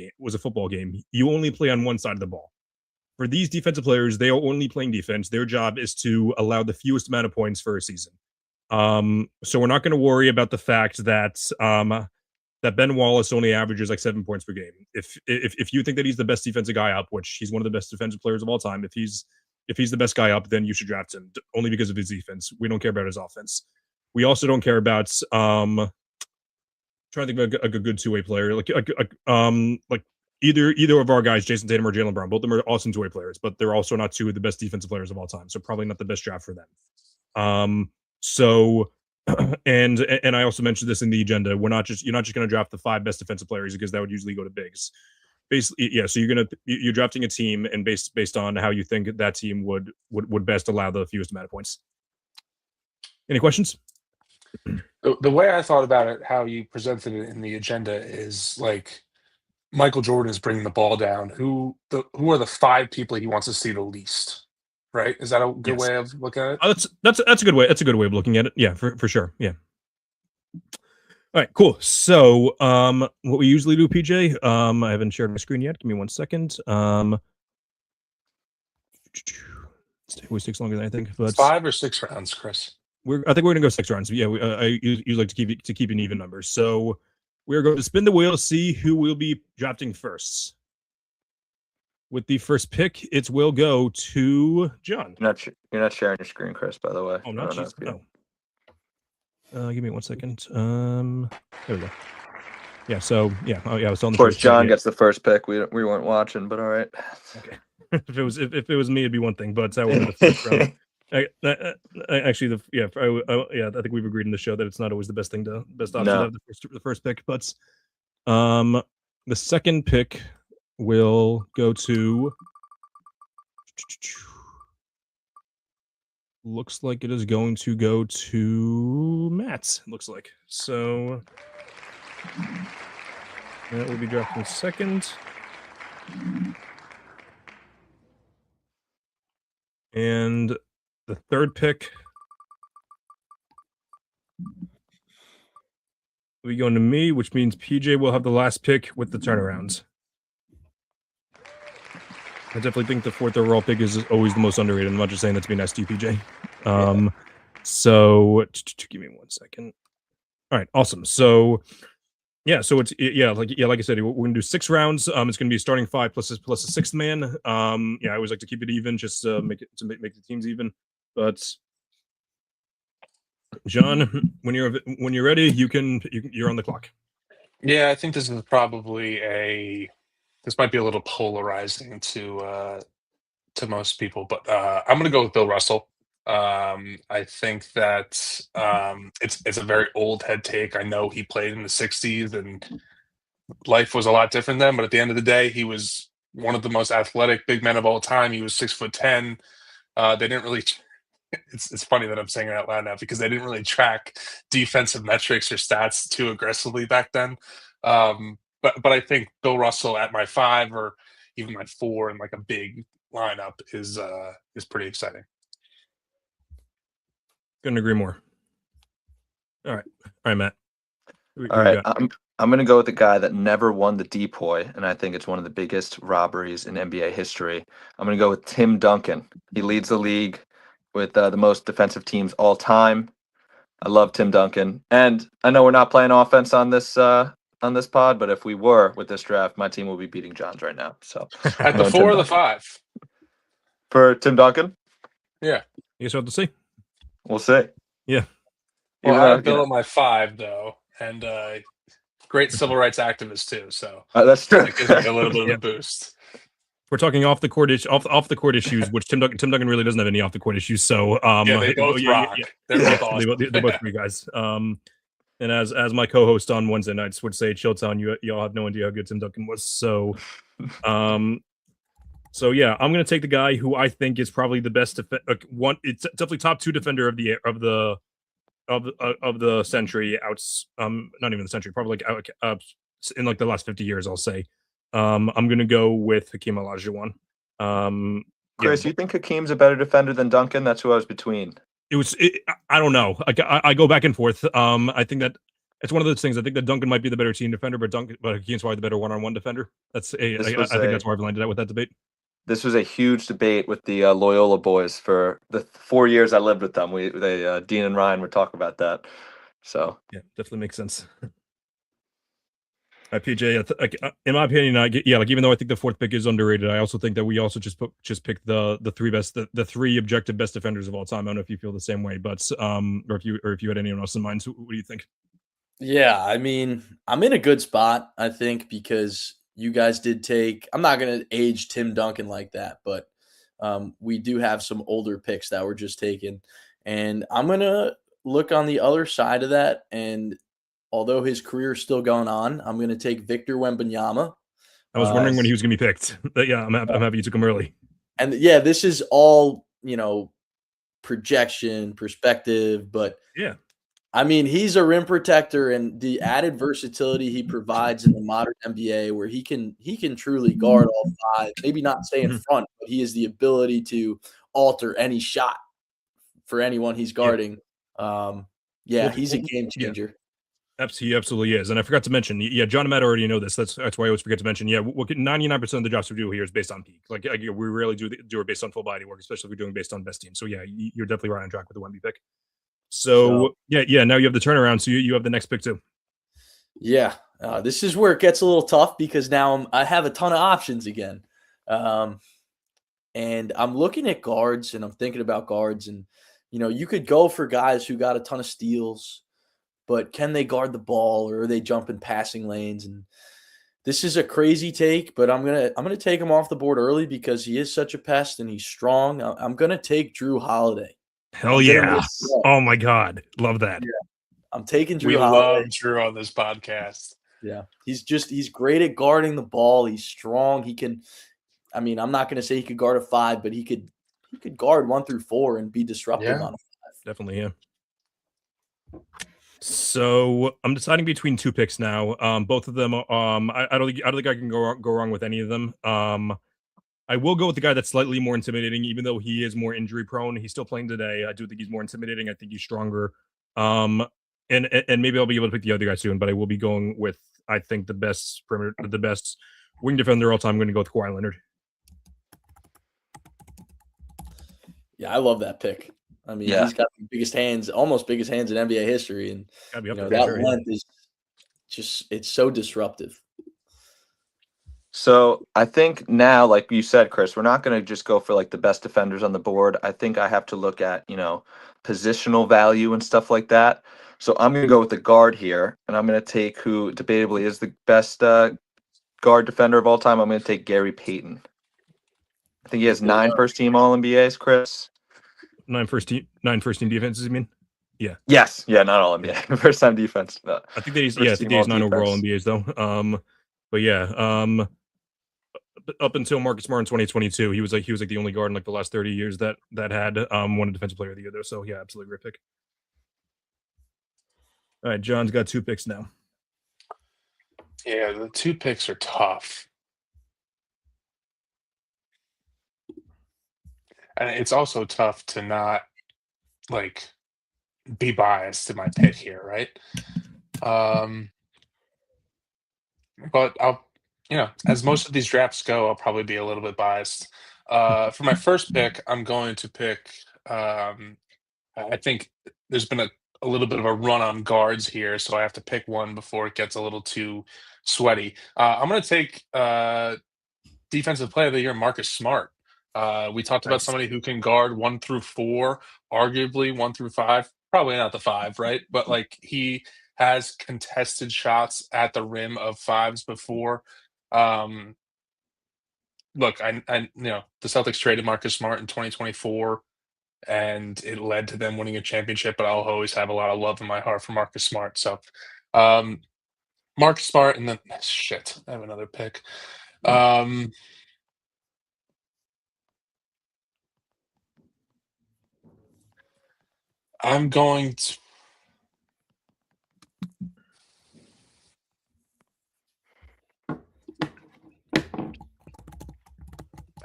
game. You only play on one side of the ball. For these defensive players, they are only playing defense. Their job is to allow the fewest amount of points for a season. So we're not going to worry about the fact that that Ben Wallace only averages like 7 points per game. If you think that he's the best defensive guy up, which he's one of the best defensive players of all time, if if he's the best guy up, then you should draft him only because of his defense. We don't care about his offense. We also don't care about trying to think of a good two-way player, like either of our guys, Jason Tatum or Jaylen Brown. Both of them are awesome two-way players, but they're also not two of the best defensive players of all time. So probably not the best draft for them. So and I also mentioned this in the agenda. You're not just going to draft the 5 best defensive players because that would usually go to bigs. Basically, yeah. So you're drafting a team and based on how you think that team would best allow the fewest amount of points. Any questions? The way I thought about it, how you presented it in the agenda, is like Michael Jordan is bringing the ball down. Who are the 5 people he wants to see the least? Right? Is that a good way of looking at it? That's a good way. That's a good way of looking at it. Yeah, for sure. Yeah. All right, cool. So, what we usually do, PJ, I haven't shared my screen yet. Give me 1 second. It always takes longer than I think. But 5 or 6 rounds, Chris. I think we're gonna go 6 rounds. Yeah, I usually like to keep an even number. So we're going to spin the wheel, see who will be drafting first. With the first pick, it will go to John. You're not sharing your screen, Chris, by the way. Oh, not just give me 1 second. There we go. Yeah. So yeah. Oh yeah. I was on the. Of course, John gets the first pick. We weren't watching, but all right. Okay. if it was me, it'd be one thing. But I wanted the first round. Actually, I think we've agreed in the show that it's not always the best option to have the first pick. But the second pick will go to. Looks like it is going to go to Matt. Looks like so. That will be drafting second. And the third pick will be going to me, which means PJ will have the last pick with the turnarounds. I definitely think the 4th overall pick is always the most underrated. I'm not just saying that to be nice to you, PJ. So give me 1 second. All right, awesome. So yeah, so it's like I said, we're gonna do 6 rounds. It's gonna be starting 5 plus a 6th man. I always like to keep it even, just make the teams even. But John, when you're ready, you're on the clock. Yeah, I think this is probably this might be a little polarizing to most people, but I'm going to go with Bill Russell. I think that it's a very old head take. I know he played in the 60s and life was a lot different then, but at the end of the day, he was one of the most athletic big men of all time. He was 6'10". They didn't really. It's funny that I'm saying it out loud now because they didn't really track defensive metrics or stats too aggressively back then. But I think Bill Russell at my 5 or even my 4 in like a big lineup is pretty exciting. Couldn't agree more. All right, Matt. All right, I'm going to go with the guy that never won the depoy, and I think it's one of the biggest robberies in NBA history. I'm going to go with Tim Duncan. He leads the league with the most defensive teams all time. I love Tim Duncan, and I know we're not playing offense on this pod, but if we were with this draft, my team will be beating John's right now. So at the 4 or the 5 for Tim Duncan. Yeah, you guys have to see. We'll see. Yeah. Well, I have Bill at my 5 though, and great civil rights activist too. So that's true. That gives me a little bit of a boost. We're talking off the court issues, which Tim Duncan really doesn't have any off the court issues. So they both rock. Yeah. They're both awesome. They're both great guys. And as my co-host on Wednesday nights would say, Chilltown, y'all have no idea how good Tim Duncan was. So, yeah, I'm gonna take the guy who I think is probably the best one. It's definitely top 2 defender of the century. Not even the century, probably in like the last 50 years, I'll say. I'm gonna go with Hakeem Olajuwon. Chris, you think Hakeem's a better defender than Duncan? That's who I was between. I don't know. I go back and forth. I think that it's one of those things. I think that Duncan might be the better team defender, but Hakeem's probably the better one-on-one defender. I think that's where I've landed at with that debate. This was a huge debate with the Loyola boys for the 4 years I lived with them. Dean and Ryan would talk about that. So yeah, definitely makes sense. PJ, in my opinion, like even though I think the fourth pick is underrated, I also think that we also just picked the three best, the three objective best defenders of all time. I don't know if you feel the same way, but or if you had anyone else in mind. So what do you think? Yeah, I mean, I'm in a good spot, I think, because you guys did take. I'm not going to age Tim Duncan like that, but we do have some older picks that were just taken, and I'm going to look on the other side of that. And although his career is still going on, I'm going to take Victor Wembanyama. I was wondering when he was going to be picked. But yeah, I'm happy you took him early. And yeah, this is all projection, perspective, but Yeah. I mean, he's a rim protector, and the added versatility he provides in the modern NBA, where he can truly guard all five. Maybe not stay in front, but he has the ability to alter any shot for anyone he's guarding. He's a game changer. He absolutely is. And I forgot to mention, John and Matt already know this. That's why I always forget to mention. 99% of the drops we do here is based on peak. Like we rarely do it based on full body work, especially if we're doing based on best team. So yeah, you're definitely right on track with the Wemby pick. So yeah. Now you have the turnaround. So you have the next pick too. Yeah, this is where it gets a little tough because now I have a ton of options again, and I'm looking at guards and I'm thinking about guards, and you could go for guys who got a ton of steals, but can they guard the ball or are they jumping passing lanes? And this is a crazy take, but I'm gonna take him off the board early because he is such a pest and he's strong. I'm gonna take Drew Holiday. Hell yeah! Oh my God, love that. Yeah. I'm taking Drew We Holiday. love Drew on this podcast. Yeah, he's great at guarding the ball. He's strong. He can. I mean, I'm not going to say he could guard a 5, but he could guard 1 through 4 and be disruptive on a 5. Definitely, yeah. So I'm deciding between two picks now. Both of them. I don't think I can go wrong with any of them. I will go with the guy that's slightly more intimidating, even though he is more injury prone. He's still playing today. I do think he's more intimidating. I think he's stronger. And maybe I'll be able to pick the other guy soon, but I will be going with, I think, the best wing defender of all time. I'm going to go with Kawhi Leonard. Yeah, I love that pick. I mean, he's got the biggest hands, almost biggest hands in NBA history, and that length is it's so disruptive. So I think now, like you said, Chris, we're not going to just go for like the best defenders on the board. I think I have to look at, positional value and stuff like that. So I'm going to go with the guard here, and I'm going to take who debatably is the best guard defender of all time. I'm going to take Gary Payton. I think he has 9 first-team All-NBAs, Chris. 9 first-team defenses, you mean? Yeah. Yes. Yeah, not All-NBA. First-time defense. I think that he's 9 overall NBAs though. But yeah, up until Marcus Smart in 2022, he was like the only guard in like the last 30 years that had won a defensive player of the year though. So yeah, absolutely great pick. All right, John's got 2 picks now. Yeah, the 2 picks are tough. And it's also tough to not be biased to my pick here, right? But I'll, as most of these drafts go, I'll probably be a little bit biased. For my first pick, I'm going to pick. I think there's been a little bit of a run on guards here, so I have to pick one before it gets a little too sweaty. I'm going to take Defensive Player of the Year, Marcus Smart. We talked about somebody who can guard 1 through 4, arguably 1 through 5. Probably not the 5, right? But he has contested shots at the rim of 5s before. Look, I the Celtics traded Marcus Smart in 2024, and it led to them winning a championship. But I'll always have a lot of love in my heart for Marcus Smart. So, Marcus Smart, and then I have another pick. I'm going to.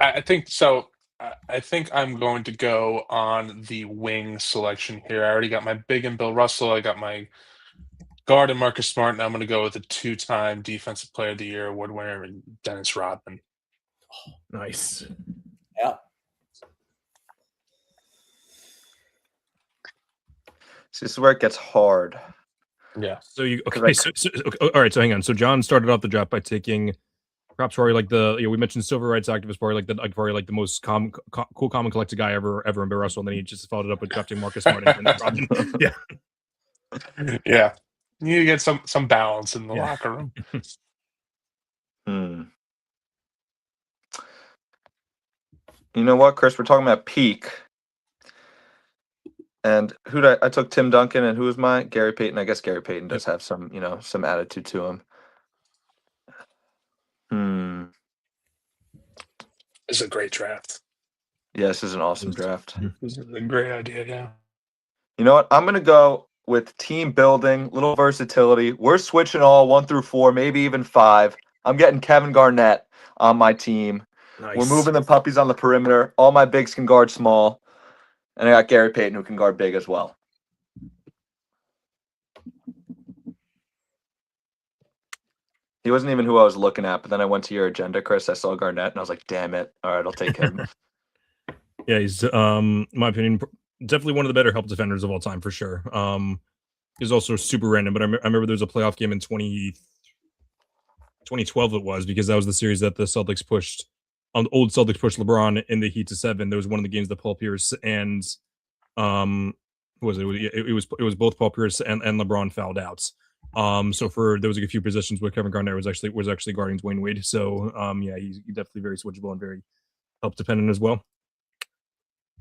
I think so. I think I'm going to go on the wing selection here. I already got my big and Bill Russell. I got my guard and Marcus Smart, and I'm going to go with a 2-time Defensive Player of the Year award winner, Dennis Rodman. Oh, nice. Yeah. So this is where it gets hard. Yeah. So you 'Cause, okay? like- Okay, all right. So hang on. So John started off the draft by taking perhaps probably like we mentioned civil rights activist, probably like the most cool, common collected guy ever in Bear Russell, and then he just followed it up with drafting Marcus Smart and Dennis Rodman. Yeah, Yeah. You need to get some balance in the Yeah. locker room. You know what, Chris? We're talking about peak. And I took Tim Duncan, and who was my Gary Payton? I guess Gary Payton does have some, some attitude to him. It's a great draft. Yeah, this is an awesome draft. This is a great idea, yeah. You know what? I'm gonna go with team building, little versatility. We're switching all 1 through 4, maybe even 5. I'm getting Kevin Garnett on my team. nice. We're moving the puppies on the perimeter. All my bigs can guard small, and I got Gary Payton who can guard big as well. He wasn't even who I was looking at, but then I went to your agenda, Chris. I saw Garnett, and I was like, "Damn it! All right, I'll take him." Yeah, he's in my opinion, definitely one of the better help defenders of all time for sure. He's also super random, but I remember there was a playoff game in 2012 it was, because that was the series that the Celtics pushed. The old Celtics pushed LeBron in the Heat to 7. There was one of the games that Paul Pierce and who was it? It was both Paul Pierce and LeBron fouled out. So there was like a few positions where Kevin Garnett was actually guarding Dwayne Wade. So yeah, he's definitely very switchable and very help dependent as well.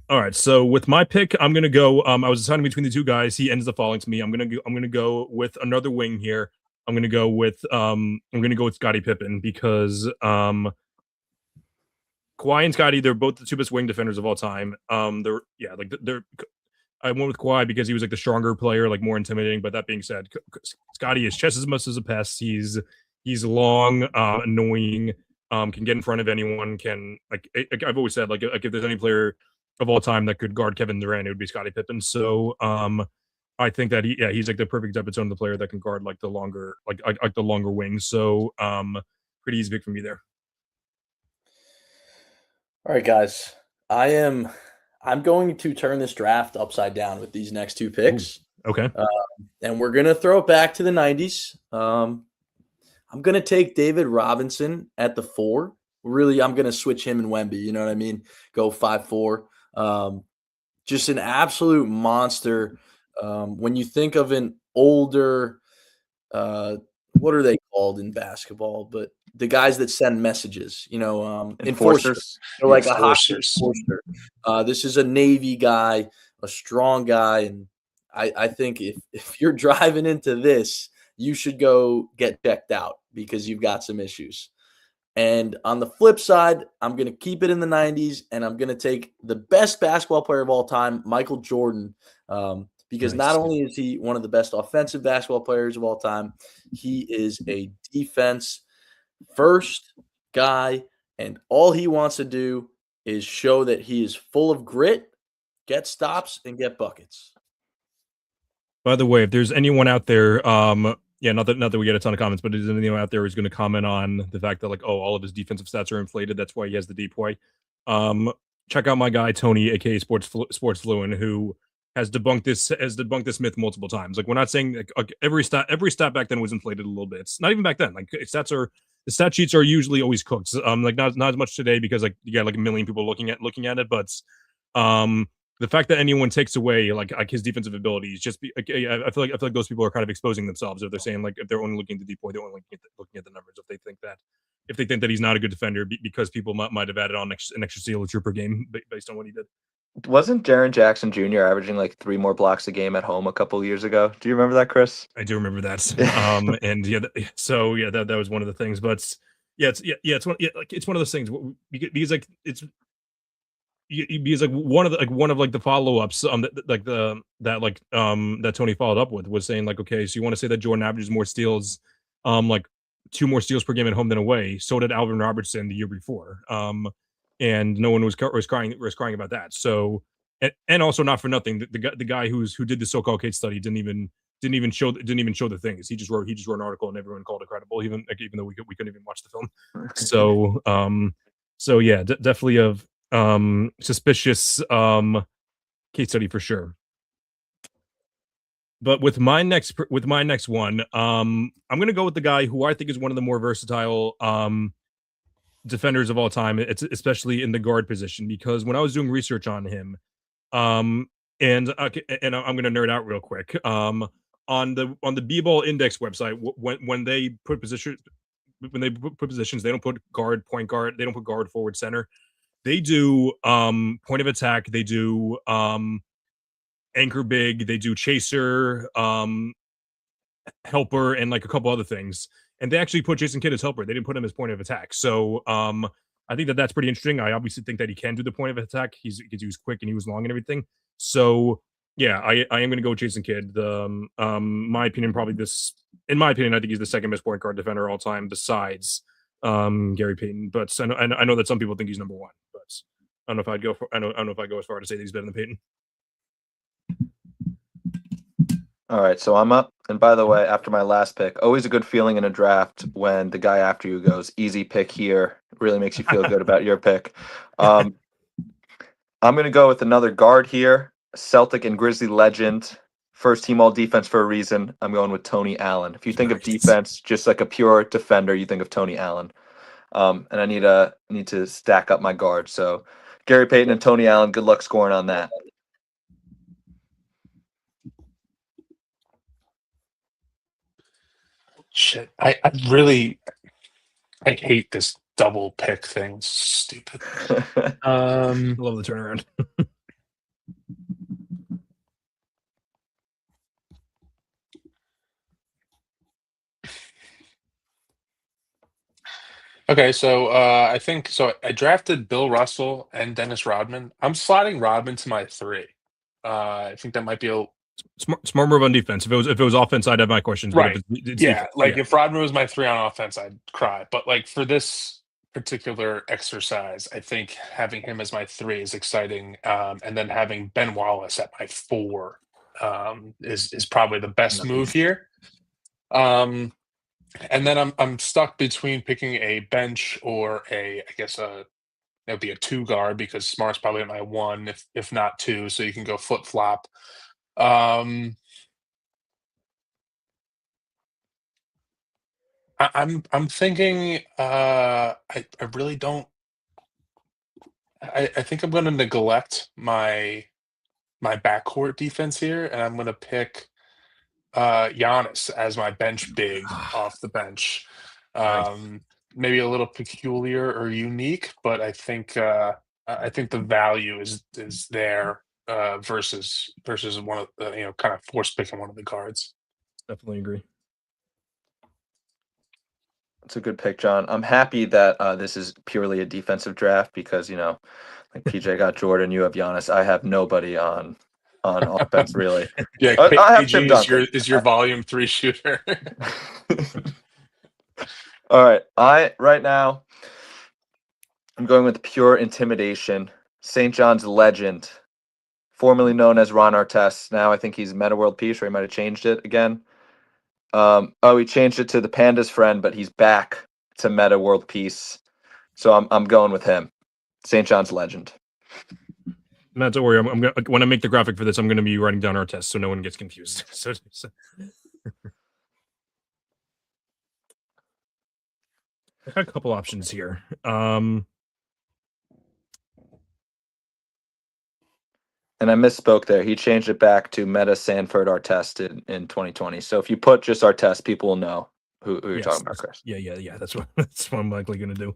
All right, so with my pick, I'm gonna go. I was deciding between the two guys. He ends up falling to me. I'm gonna go with another wing here. I'm gonna go with Scottie Pippen, because Kawhi and Scottie, they're both the two best wing defenders of all time. I went with Kawhi because he was like the stronger player, like more intimidating. But that being said, Scottie is chest as much as a pass. He's long, annoying, can get in front of anyone. Can I've always said, like if there's any player of all time that could guard Kevin Durant, it would be Scottie Pippen. So I think that he's like the perfect type of the player that can guard like the longer the longer wings. So pretty easy pick for me there. All right, guys. I'm going to turn this draft upside down with these next two picks. Ooh, okay. And we're going to throw it back to the 90s. I'm going to take David Robinson at the 4. Really, I'm going to switch him and Wemby. You know what I mean? Go 5-4. Just an absolute monster. When you think of an older, what are they called in basketball? But the guys that send messages, enforcers. They're like a hockey enforcer. This is a Navy guy, a strong guy, and I think if you're driving into this, you should go get checked out because you've got some issues. And on the flip side, I'm going to keep it in the 90s, and I'm going to take the best basketball player of all time, Michael Jordan, because not only is he one of the best offensive basketball players of all time, he is a defense-first guy, and all he wants to do is show that he is full of grit, get stops, and get buckets. By the way, if there's anyone out there, not that we get a ton of comments, but is anyone out there who's going to comment on the fact that all of his defensive stats are inflated, that's why he has the DPOY. Check out my guy Tony, aka Sports Fluent, who has debunked this myth multiple times. Like, we're not saying every stat back then was inflated a little bit. It's not even back then. Like, the stat sheets are usually always cooked. Not as much today because you got a million people looking at it, but the fact that anyone takes away like his defensive abilities, I feel like those people are kind of exposing themselves if they're saying if they're only looking at the DPOY, they're only looking at the numbers. If they think that he's not a good defender because people might have added on an extra steal or two per game based on what he did. Wasn't Jaren Jackson Jr. averaging 3 more blocks a game at home a couple of years ago? Do you remember that, Chris? I do remember that. And that was one of the things. But it's one of those things because one of the follow-ups that Tony followed up with was saying okay, so you want to say that Jordan averages more steals, 2 more steals per game at home than away. So did Alvin Robertson the year before. And no one was crying about that. So and also, not for nothing, the guy who did the so-called case study didn't even show the things. He just wrote an article and everyone called it credible, even though we couldn't even watch the film. So yeah, definitely of suspicious case study for sure. But with my next one, I'm gonna go with the guy who I think is one of the more versatile defenders of all time. It's especially in the guard position, because when I was doing research on him, and I'm gonna nerd out real quick. On the B-ball index website, when they put positions, they don't put guard, point guard, they don't put guard, forward, center. They do point of attack, they do anchor big, they do chaser, helper, and like a couple other things. And they actually put Jason Kidd as helper. They didn't put him as point of attack. So I think that's pretty interesting. I obviously think that he can do the point of attack. He was quick and he was long and everything. So yeah, I am going to go with Jason Kidd. My opinion, in my opinion, I think he's the second best point guard defender of all time, besides Gary Payton. But I know that some people think he's number one. But I don't know if I'd go I don't know if I go as far to say that he's better than Payton. All right, so I'm up. And by the way, after my last pick, always a good feeling in a draft when the guy after you goes, easy pick here. It really makes you feel good about your pick. I'm going to go with another guard here, Celtic and Grizzly legend, first team all defense for a reason. I'm going with Tony Allen. If you think of defense, just like a pure defender, you think of Tony Allen. And I need to stack up my guard. So Gary Payton and Tony Allen, good luck scoring on that. Shit, I hate this double pick thing. It's stupid. I love the turnaround. Okay, so I think so. I drafted Bill Russell and Dennis Rodman. I'm slotting Rodman to my 3. I think that might be a smart move on defense. If it was offense, I'd have my questions. right. It's Yeah, defense, like if Rodman was my 3 on offense, I'd cry. But like for this particular exercise, I think having him as my 3 is exciting, and then having Ben Wallace at my 4 is probably the best move here. And then I'm stuck between picking a bench or I guess it would be a 2 guard, because Smart's probably at my 1, if not 2, so you can go flip flop. I'm thinking I really don't. I think I'm going to neglect my backcourt defense here, and I'm going to pick Giannis as my bench big off the bench. Nice. Maybe a little peculiar or unique, but I think the value is there versus one of the kind of force picking one of the guards. Definitely agree. It's a good pick, John. I'm happy that this is purely a defensive draft because, like PJ got Jordan, you have Giannis. I have nobody on offense, really. Yeah, I have PG Tim Duncan. is your volume 3 shooter. All right. Right now, I'm going with pure intimidation. St. John's legend, formerly known as Ron Artest. Now I think he's Meta World Peace, or he might have changed it again. He changed it to the Panda's friend, but he's back to Meta World Peace. So I'm going with him. St. John's legend. Matt, don't worry. I'm gonna, when I make the graphic for this, I'm going to be writing down our tests so no one gets confused. so. I got a couple options here. And I misspoke there. He changed it back to Meta Sanford Artest in 2020. So if you put just Artest, people will know who you're talking about, Chris. Yeah. That's what I'm likely going to do.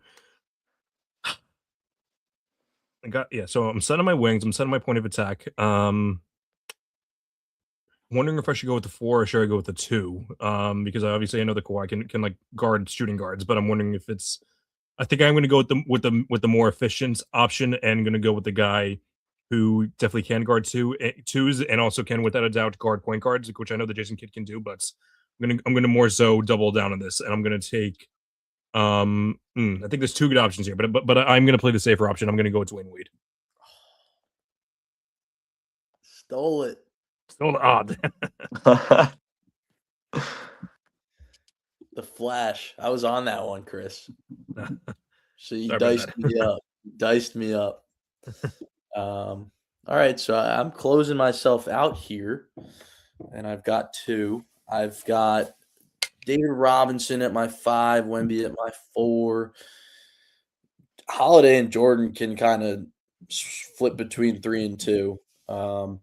So I'm setting my wings. I'm setting my point of attack. Wondering if I should go with the 4 or should I go with the 2? Because obviously I know the Kawhi can like guard shooting guards, but I'm wondering if it's. I think I'm going to go with the more efficient option, and going to go with the guy who definitely can guard twos and also can, without a doubt, guard point guards, which I know the Jason Kidd can do. But I'm gonna more so double down on this, and I'm gonna take. I think there's 2 good options here, but I'm gonna play the safer option. I'm gonna go with Dwayne Wade. Stole it. Odd. The Flash. I was on that one, Chris. So you Sorry diced me up. Diced me up. All right, so I'm closing myself out here. and I've got 2. I've got David Robinson at my 5, Wemby at my 4. Holiday and Jordan can kind of flip between 3 and 2. But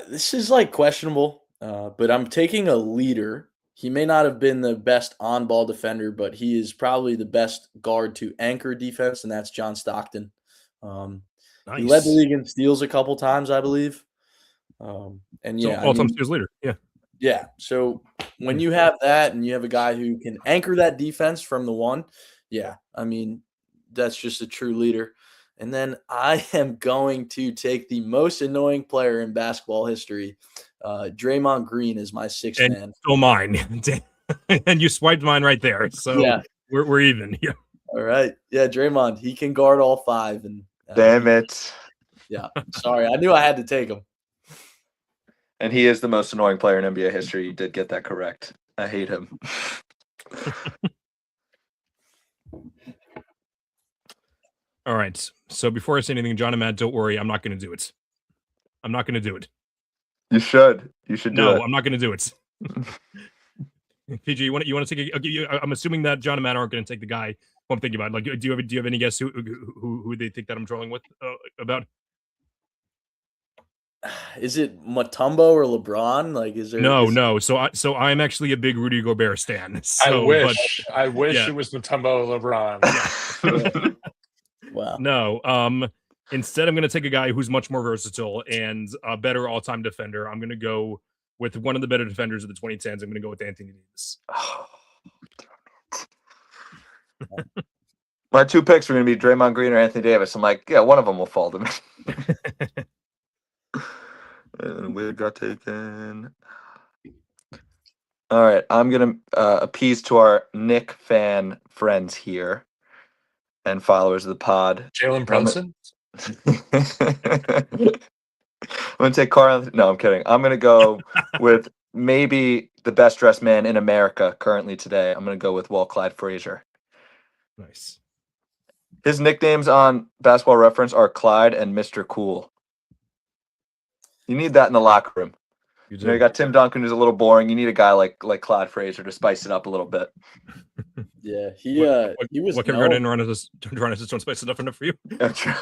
this is like questionable. But I'm taking a leader. He may not have been the best on-ball defender, but he is probably the best guard to anchor defense, and that's John Stockton. He led the Nice. league in steals a couple times, I believe. And So yeah, I all-time mean, steals leader. Yeah. yeah. So when you have that and you have a guy who can anchor that defense from the 1, yeah, I mean, that's just a true leader. And then I am going to take the most annoying player in basketball history. Draymond Green is my 6th And man. still mine. And you swiped mine right there. So Yeah. we're even. Yeah. All right. Yeah, Draymond, he can guard all 5. And Damn it. Yeah. Sorry. I knew I had to take him. And he is the most annoying player in NBA history. You did get that correct. I hate him. All right. So before I say anything, John and Matt, don't worry. I'm not going to do it. I'm not going to do it. You should. You should do it. No, I'm not going to do it. PG, you want to take I'm assuming that John and Matt aren't going to take the guy who I'm thinking about. Like, do you have any guess who they think that I'm trolling with about? Is it Mutombo or LeBron? Like, is there No. So I'm actually a big Rudy Gobert stan. So, I wish yeah. it was Mutombo or LeBron. Wow. No. Instead, I'm going to take a guy who's much more versatile and a better all-time defender. I'm going to go with one of the better defenders of the 2010s. I'm going to go with Anthony Davis. My 2 picks were going to be Draymond Green or Anthony Davis. I'm like, yeah, one of them will fall to me. And we got taken. All right, I'm going to appease to our Nick fan friends here and followers of the pod. Jalen Brunson? I'm going to take Carl. No, I'm kidding. I'm going to go with maybe the best dressed man in America currently today. I'm going to go with Walt Clyde Frazier. Nice. His nicknames on Basketball Reference are Clyde and Mr. Cool. You need that in the locker room. You know, you got Tim Duncan, who's a little boring. You need a guy like Clyde Frazier to spice it up a little bit. Yeah, he was. What Kevin Garnett run is don't spice it up enough for you? That's true.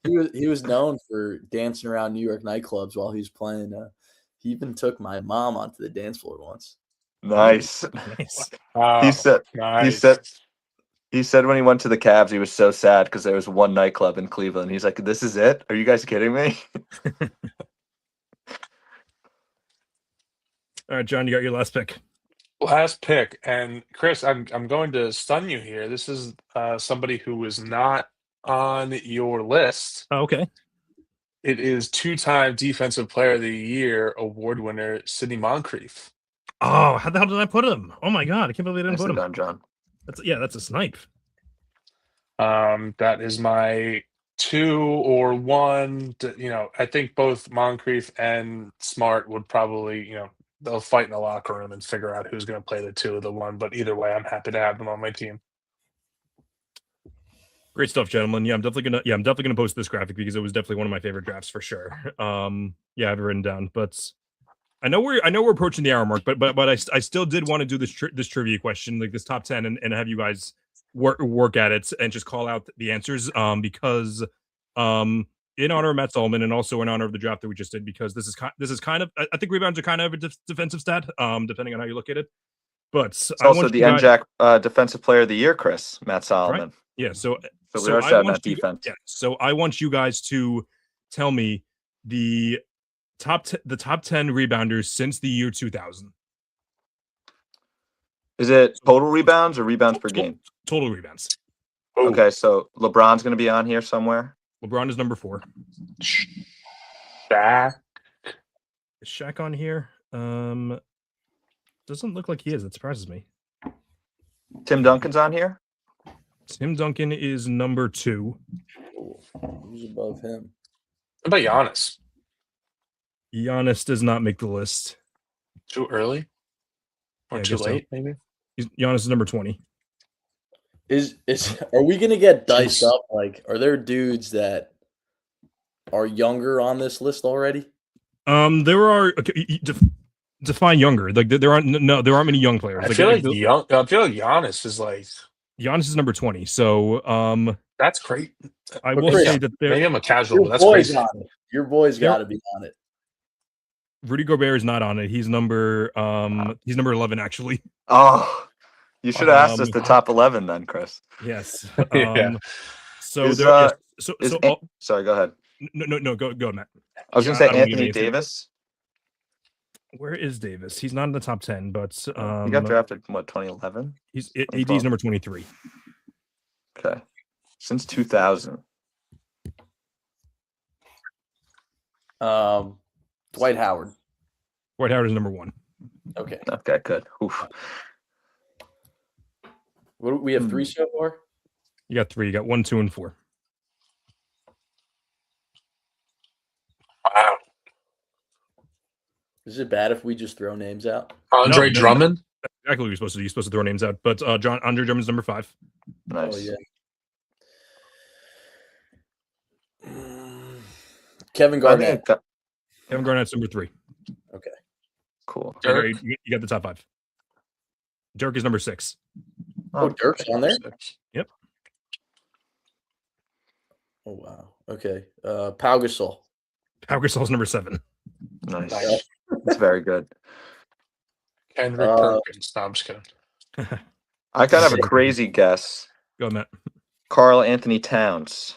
He was known for dancing around New York nightclubs while he was playing. He even took my mom onto the dance floor once. Nice. Nice. He said when he went to the Cavs, he was so sad because there was one nightclub in Cleveland. He's like, "This is it? Are you guys kidding me?" All right, John, you got your last pick. Last pick, and Chris, I'm going to stun you here. This is somebody who was not on your list. Oh, okay. It is 2-time Defensive Player of the Year award winner Sidney Moncrief. Oh, how the hell did I put him? Oh my god, I can't believe I didn't put him. Done, John. That's a snipe. That is my 2 or 1. I think both Moncrief and Smart would probably, they'll fight in the locker room and figure out who's going to play the 2 or the 1. But either way, I'm happy to have them on my team. Great stuff, gentlemen. Yeah, I'm definitely gonna post this graphic because it was definitely one of my favorite drafts for sure. Yeah, I have it written down, but I know we're approaching the hour mark, but I still did want to do this trivia question, like this top 10, and have you guys work at it and just call out the answers, because in honor of Matt Solomon and also in honor of the draft that we just did, because this is kind of, I think rebounds are kind of a defensive stat, depending on how you look at it. But it's also the NJAC Defensive Player of the Year, Chris, Matt Solomon. Right? Yeah, so we are shouting at defense. So I want you guys to tell me the top 10 rebounders since the year 2000. Is it total rebounds or rebounds per game? Total rebounds. Okay, so LeBron's going to be on here somewhere. LeBron is number 4. Shaq. Is Shaq on here? Doesn't look like he is. That surprises me. Tim Duncan's on here. Tim Duncan is number 2. Who's above him? What about Giannis? Giannis does not make the list. Too early? Or too late, maybe? Giannis is number 20. Are we gonna get diced up? Like, are there dudes that are younger on this list already? There are define younger. Like there aren't many young players. I feel like Giannis is like Giannis is number 20. So that's great. I But will maybe say I'm- that maybe I'm a casual, Your but that's boy's crazy. on it. Your boy's There- got to be on it. Rudy Gobert is not on it. He's number 11 actually. Oh, you should have asked us the top 11 then, Chris. Yes. Yeah. So Is, there. Yes, so Is so An- sorry, go ahead. no. Go, Matt. I was Yeah, gonna say I don't need Anthony to answer. Davis. Where is Davis? He's not in the top 10, but He got drafted in what, 2011? he's AD's number 23. Okay, since 2000. Dwight Howard. Dwight Howard is number 1. Okay. Okay, good. Oof. We have 3 so far. You got 3. You got 1, 2, and 4. Wow. Is it bad if we just throw names out? Andre No. Drummond. Exactly what you're supposed to do. You're supposed to throw names out. But Andre Drummond's number 5. Nice. Oh yeah. Kevin I think Garnett. Kevin Garnett's number 3. Okay. Cool. Dirk. You got the top 5. Dirk is number 6. Oh, Dirk's on there. Yep. Oh wow. Okay. Pau Gasol. Pau Gasol's number 7. Nice. Nice. It's very good. Kendrick Uh, Perkins. No, I'm just kidding. I kind of have a crazy guess. Go ahead, Matt. Carl Anthony Towns.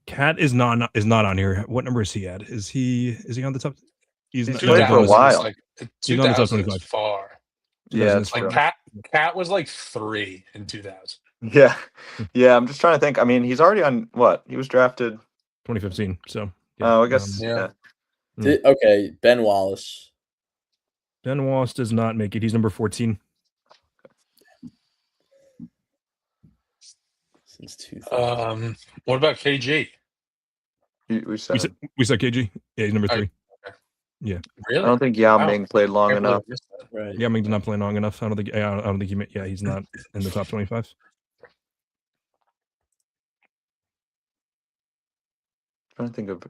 Cat is not on here. What number is he at? Is he on the top? He's not- played for a 2000s is while. Like, He's on the top 2000 is 25. far. Yeah, 2000 it's is Like true. Cat was like 3 in 2000. Yeah. Yeah, I'm just trying to think. I mean, he's already on what? He was drafted. 2015. So Oh, I guess. yeah. Yeah. Okay. Ben Wallace. Ben Wallace does not make it. He's number 14. Since 2000. What about KG? We said. We said KG. Yeah, he's number I- 3. I Really? don't think Yao Wow. Ming played long Can't believe enough. I missed that. Right. Yeah, I mean, did not play long enough. I don't think. I don't think he. Yeah, he's not in the top 25. Trying to think of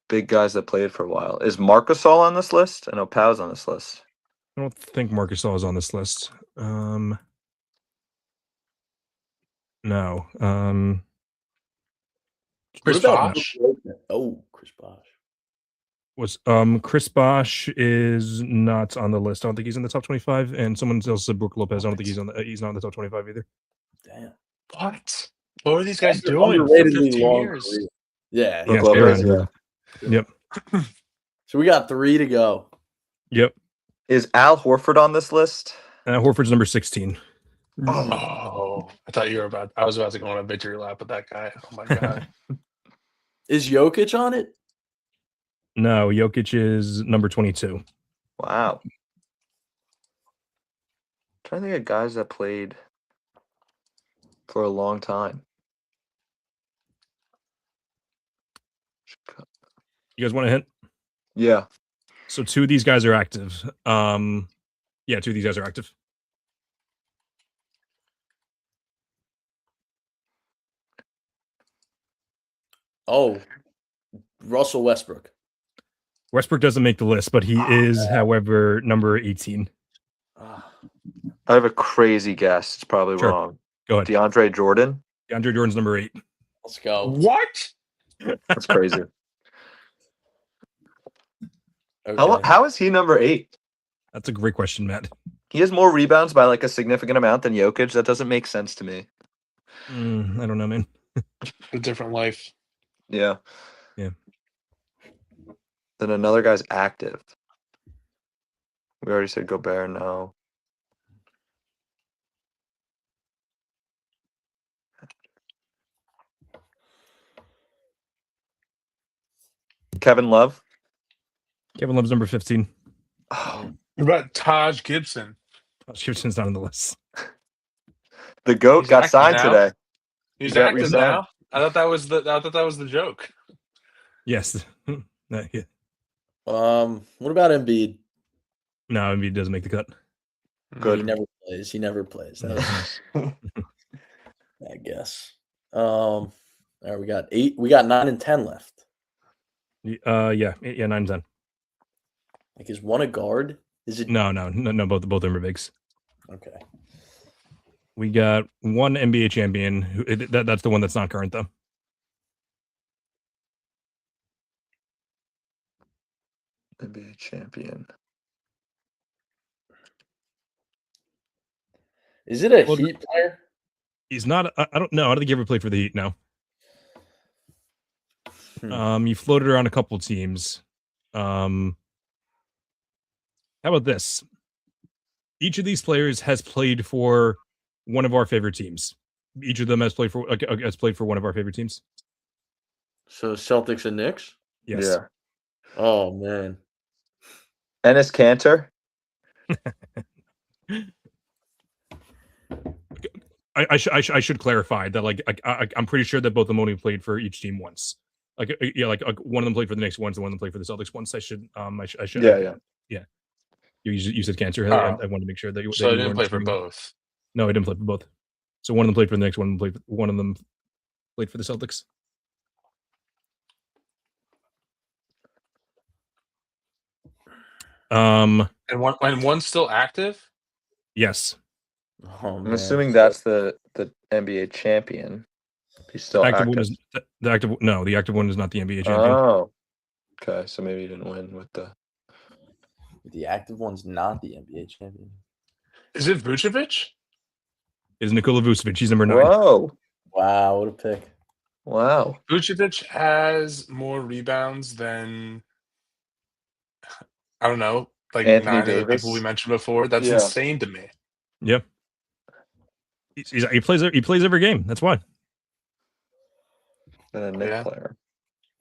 big guys that played for a while. Is Marc Gasol on this list? I know Pau's on this list. I don't think Marc Gasol is on this list. No. Chris What about Bosh? Oh, Chris Bosh. Was Chris Bosh is not on the list. I don't think he's in the top 25. And someone else said Brook Lopez. I don't think he's he's not in the top 25 either. Damn. What? What were these guys doing for Underratedly 15 long years? career. Yeah. Brook Yeah, Lopez, Aaron. yeah. Yep. So we got 3 to go. Yep. Is Al Horford on this list? Horford's number 16. Oh, I was about to go on a victory lap with that guy. Oh my god. Is Jokic on it? No, Jokic is number 22. Wow. Trying to think of guys that played for a long time. You guys want a hint? Yeah. So 2 of these guys are active. Yeah, 2 of these guys are active. Oh, Russell Westbrook. Westbrook doesn't make the list, but he is, however, number 18. Ah, I have a crazy guess. It's probably Sure. wrong. Go ahead. DeAndre Jordan. DeAndre Jordan's number 8. let's go. What? That's crazy. Okay. How is he number 8? That's a great question, Matt. He has more rebounds by like a significant amount than Jokic. That doesn't make sense to me. I don't know, man. A different life. Yeah. Yeah. Then another guy's active. We already said Gobert, no. Kevin Love. Kevin Love's number 15. Oh, What about Taj Gibson? Gibson's not on the list. the GOAT He's got active signed now? today. He's got active re-signed. now. I thought that was the joke. Yes. Yeah. What about Embiid? No, Embiid doesn't make the cut. Good. He never plays. He never plays. That was- I guess. All right, we got 8. We got 9 and 10 left. Yeah, 9 and 10. Like, is one a guard? Is it? No. Both of them are bigs. Okay. We got one NBA champion. That's the one that's not current though. NBA champion. Is it a Well, Heat player? He's not. I don't know. I don't think he ever played for the Heat. No. You floated around a couple teams. How about this? Each of these players has played for one of our favorite teams. Each of them has played for one of our favorite teams. So Celtics and Knicks? Yes. Yeah. Oh man. Enes Kanter. I should clarify that like I'm pretty sure that both of them only played for each team once. Like one of them played for the Knicks once, and one of them played for the Celtics once. I should. Yeah. You said Cancer. I wanted to make sure that you. So I didn't play for both. No, I didn't play for both. So one of them played for the Knicks. One of them played for the Celtics. And one's still active? Yes. Oh, I'm man. assuming that's the NBA champion. He's still active. The active one is not the NBA champion. Oh, okay. So maybe he didn't win with the. The active one's not the NBA champion. Is it Vucevic? Is Nikola Vucevic? He's number 9. Whoa! Wow, what a pick! Wow. Vucevic has more rebounds than, I don't know, like Anthony 9 of the Davis. people we mentioned before. That's Yeah. insane to me. Yep. He plays every game. That's why. And a Knicks player.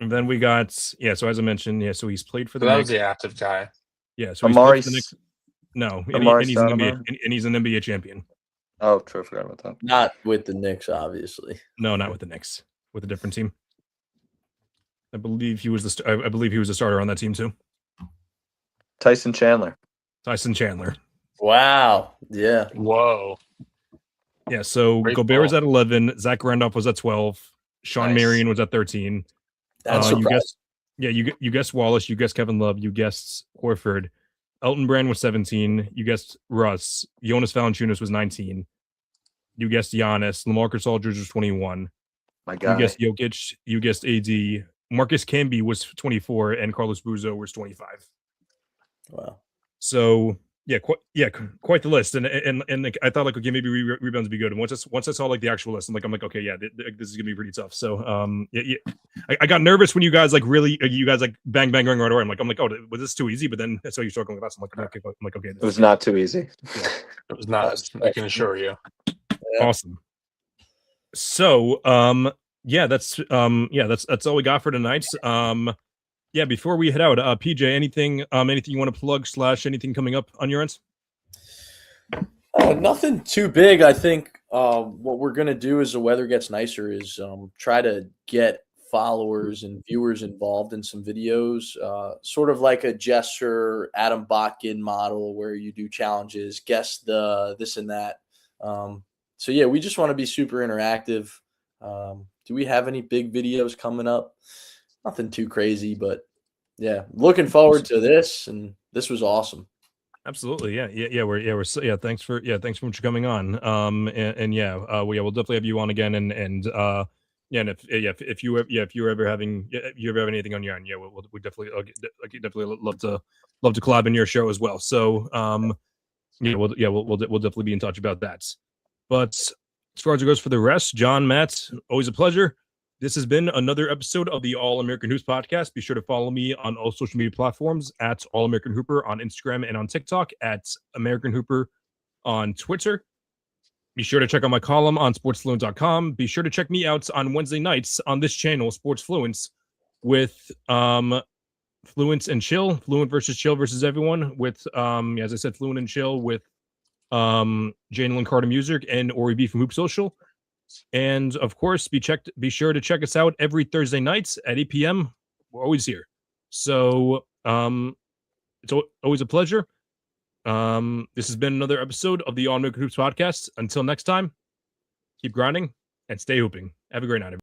And then we got So as I mentioned, so he's played for the So that Knicks. was the active guy. Yeah. So Amari. he's played for the Knicks. No, Amari and he's an NBA champion. Oh, true. I forgot about that. Not with the Knicks, obviously. No, not with the Knicks. With a different team. I believe he was the starter on that team too. Tyson Chandler. Wow. Yeah. Whoa. Yeah. So Great Gobert ball. was at 11. Zach Randolph was at 12. Sean Nice. Marion was at 13. That's You surprising. guessed. Yeah, you guessed Wallace. You guessed Kevin Love. You guessed Horford. Elton Brand was 17. You guessed Russ. Jonas Valanciunas was 19. You guessed Giannis. LaMarcus Aldridge was 21. My guy. You guessed Jokic. You guessed AD. Marcus Camby was 24, and Carlos Boozer was 25. Wow. So quite the list. And I thought like, okay, maybe rebounds would be good. And once I saw like the actual list, I'm like, okay, yeah, this is gonna be pretty tough. So I got nervous when you guys like bang going right away. I'm like, oh, was this too easy? But then I saw you struggling with us. I'm like, okay, It was not too easy. It was not. I can assure you. awesome. So that's all we got for tonight. Before we head out, PJ, anything you want to plug / anything coming up on your ends? Nothing too big. I think what we're going to do as the weather gets nicer is try to get followers and viewers involved in some videos, sort of like a Jester, Adam Botkin model where you do challenges, guess the this and that. So, yeah, we just want to be super interactive. Do we have any big videos coming up? Nothing too crazy, but yeah, looking forward to this, and this was awesome. Absolutely, thanks for much coming on. We'll definitely have you on again, and if you ever have anything on your end, we definitely love to collab in your show as well. So we'll definitely be in touch about that. But as far as it goes for the rest, John, Matt, always a pleasure. This has been another episode of the All American Hoops podcast. Be sure to follow me on all social media platforms at All American Hooper on Instagram and on TikTok, at American Hooper on Twitter. Be sure to check out my column on sportsfluent.com. Be sure to check me out on Wednesday nights on this channel, Sports Fluence, with Fluence and Chill, Fluent versus Chill versus everyone, with as I said, Fluent and Chill with Jalen Carter Music and Ori B from Hoop Social. And of course, be sure to check us out every Thursday nights at 8 p.m. We're always here. So it's always a pleasure. This has been another episode of the All American Hoops podcast. Until next time, keep grinding and stay hooping. Have a great night, everyone.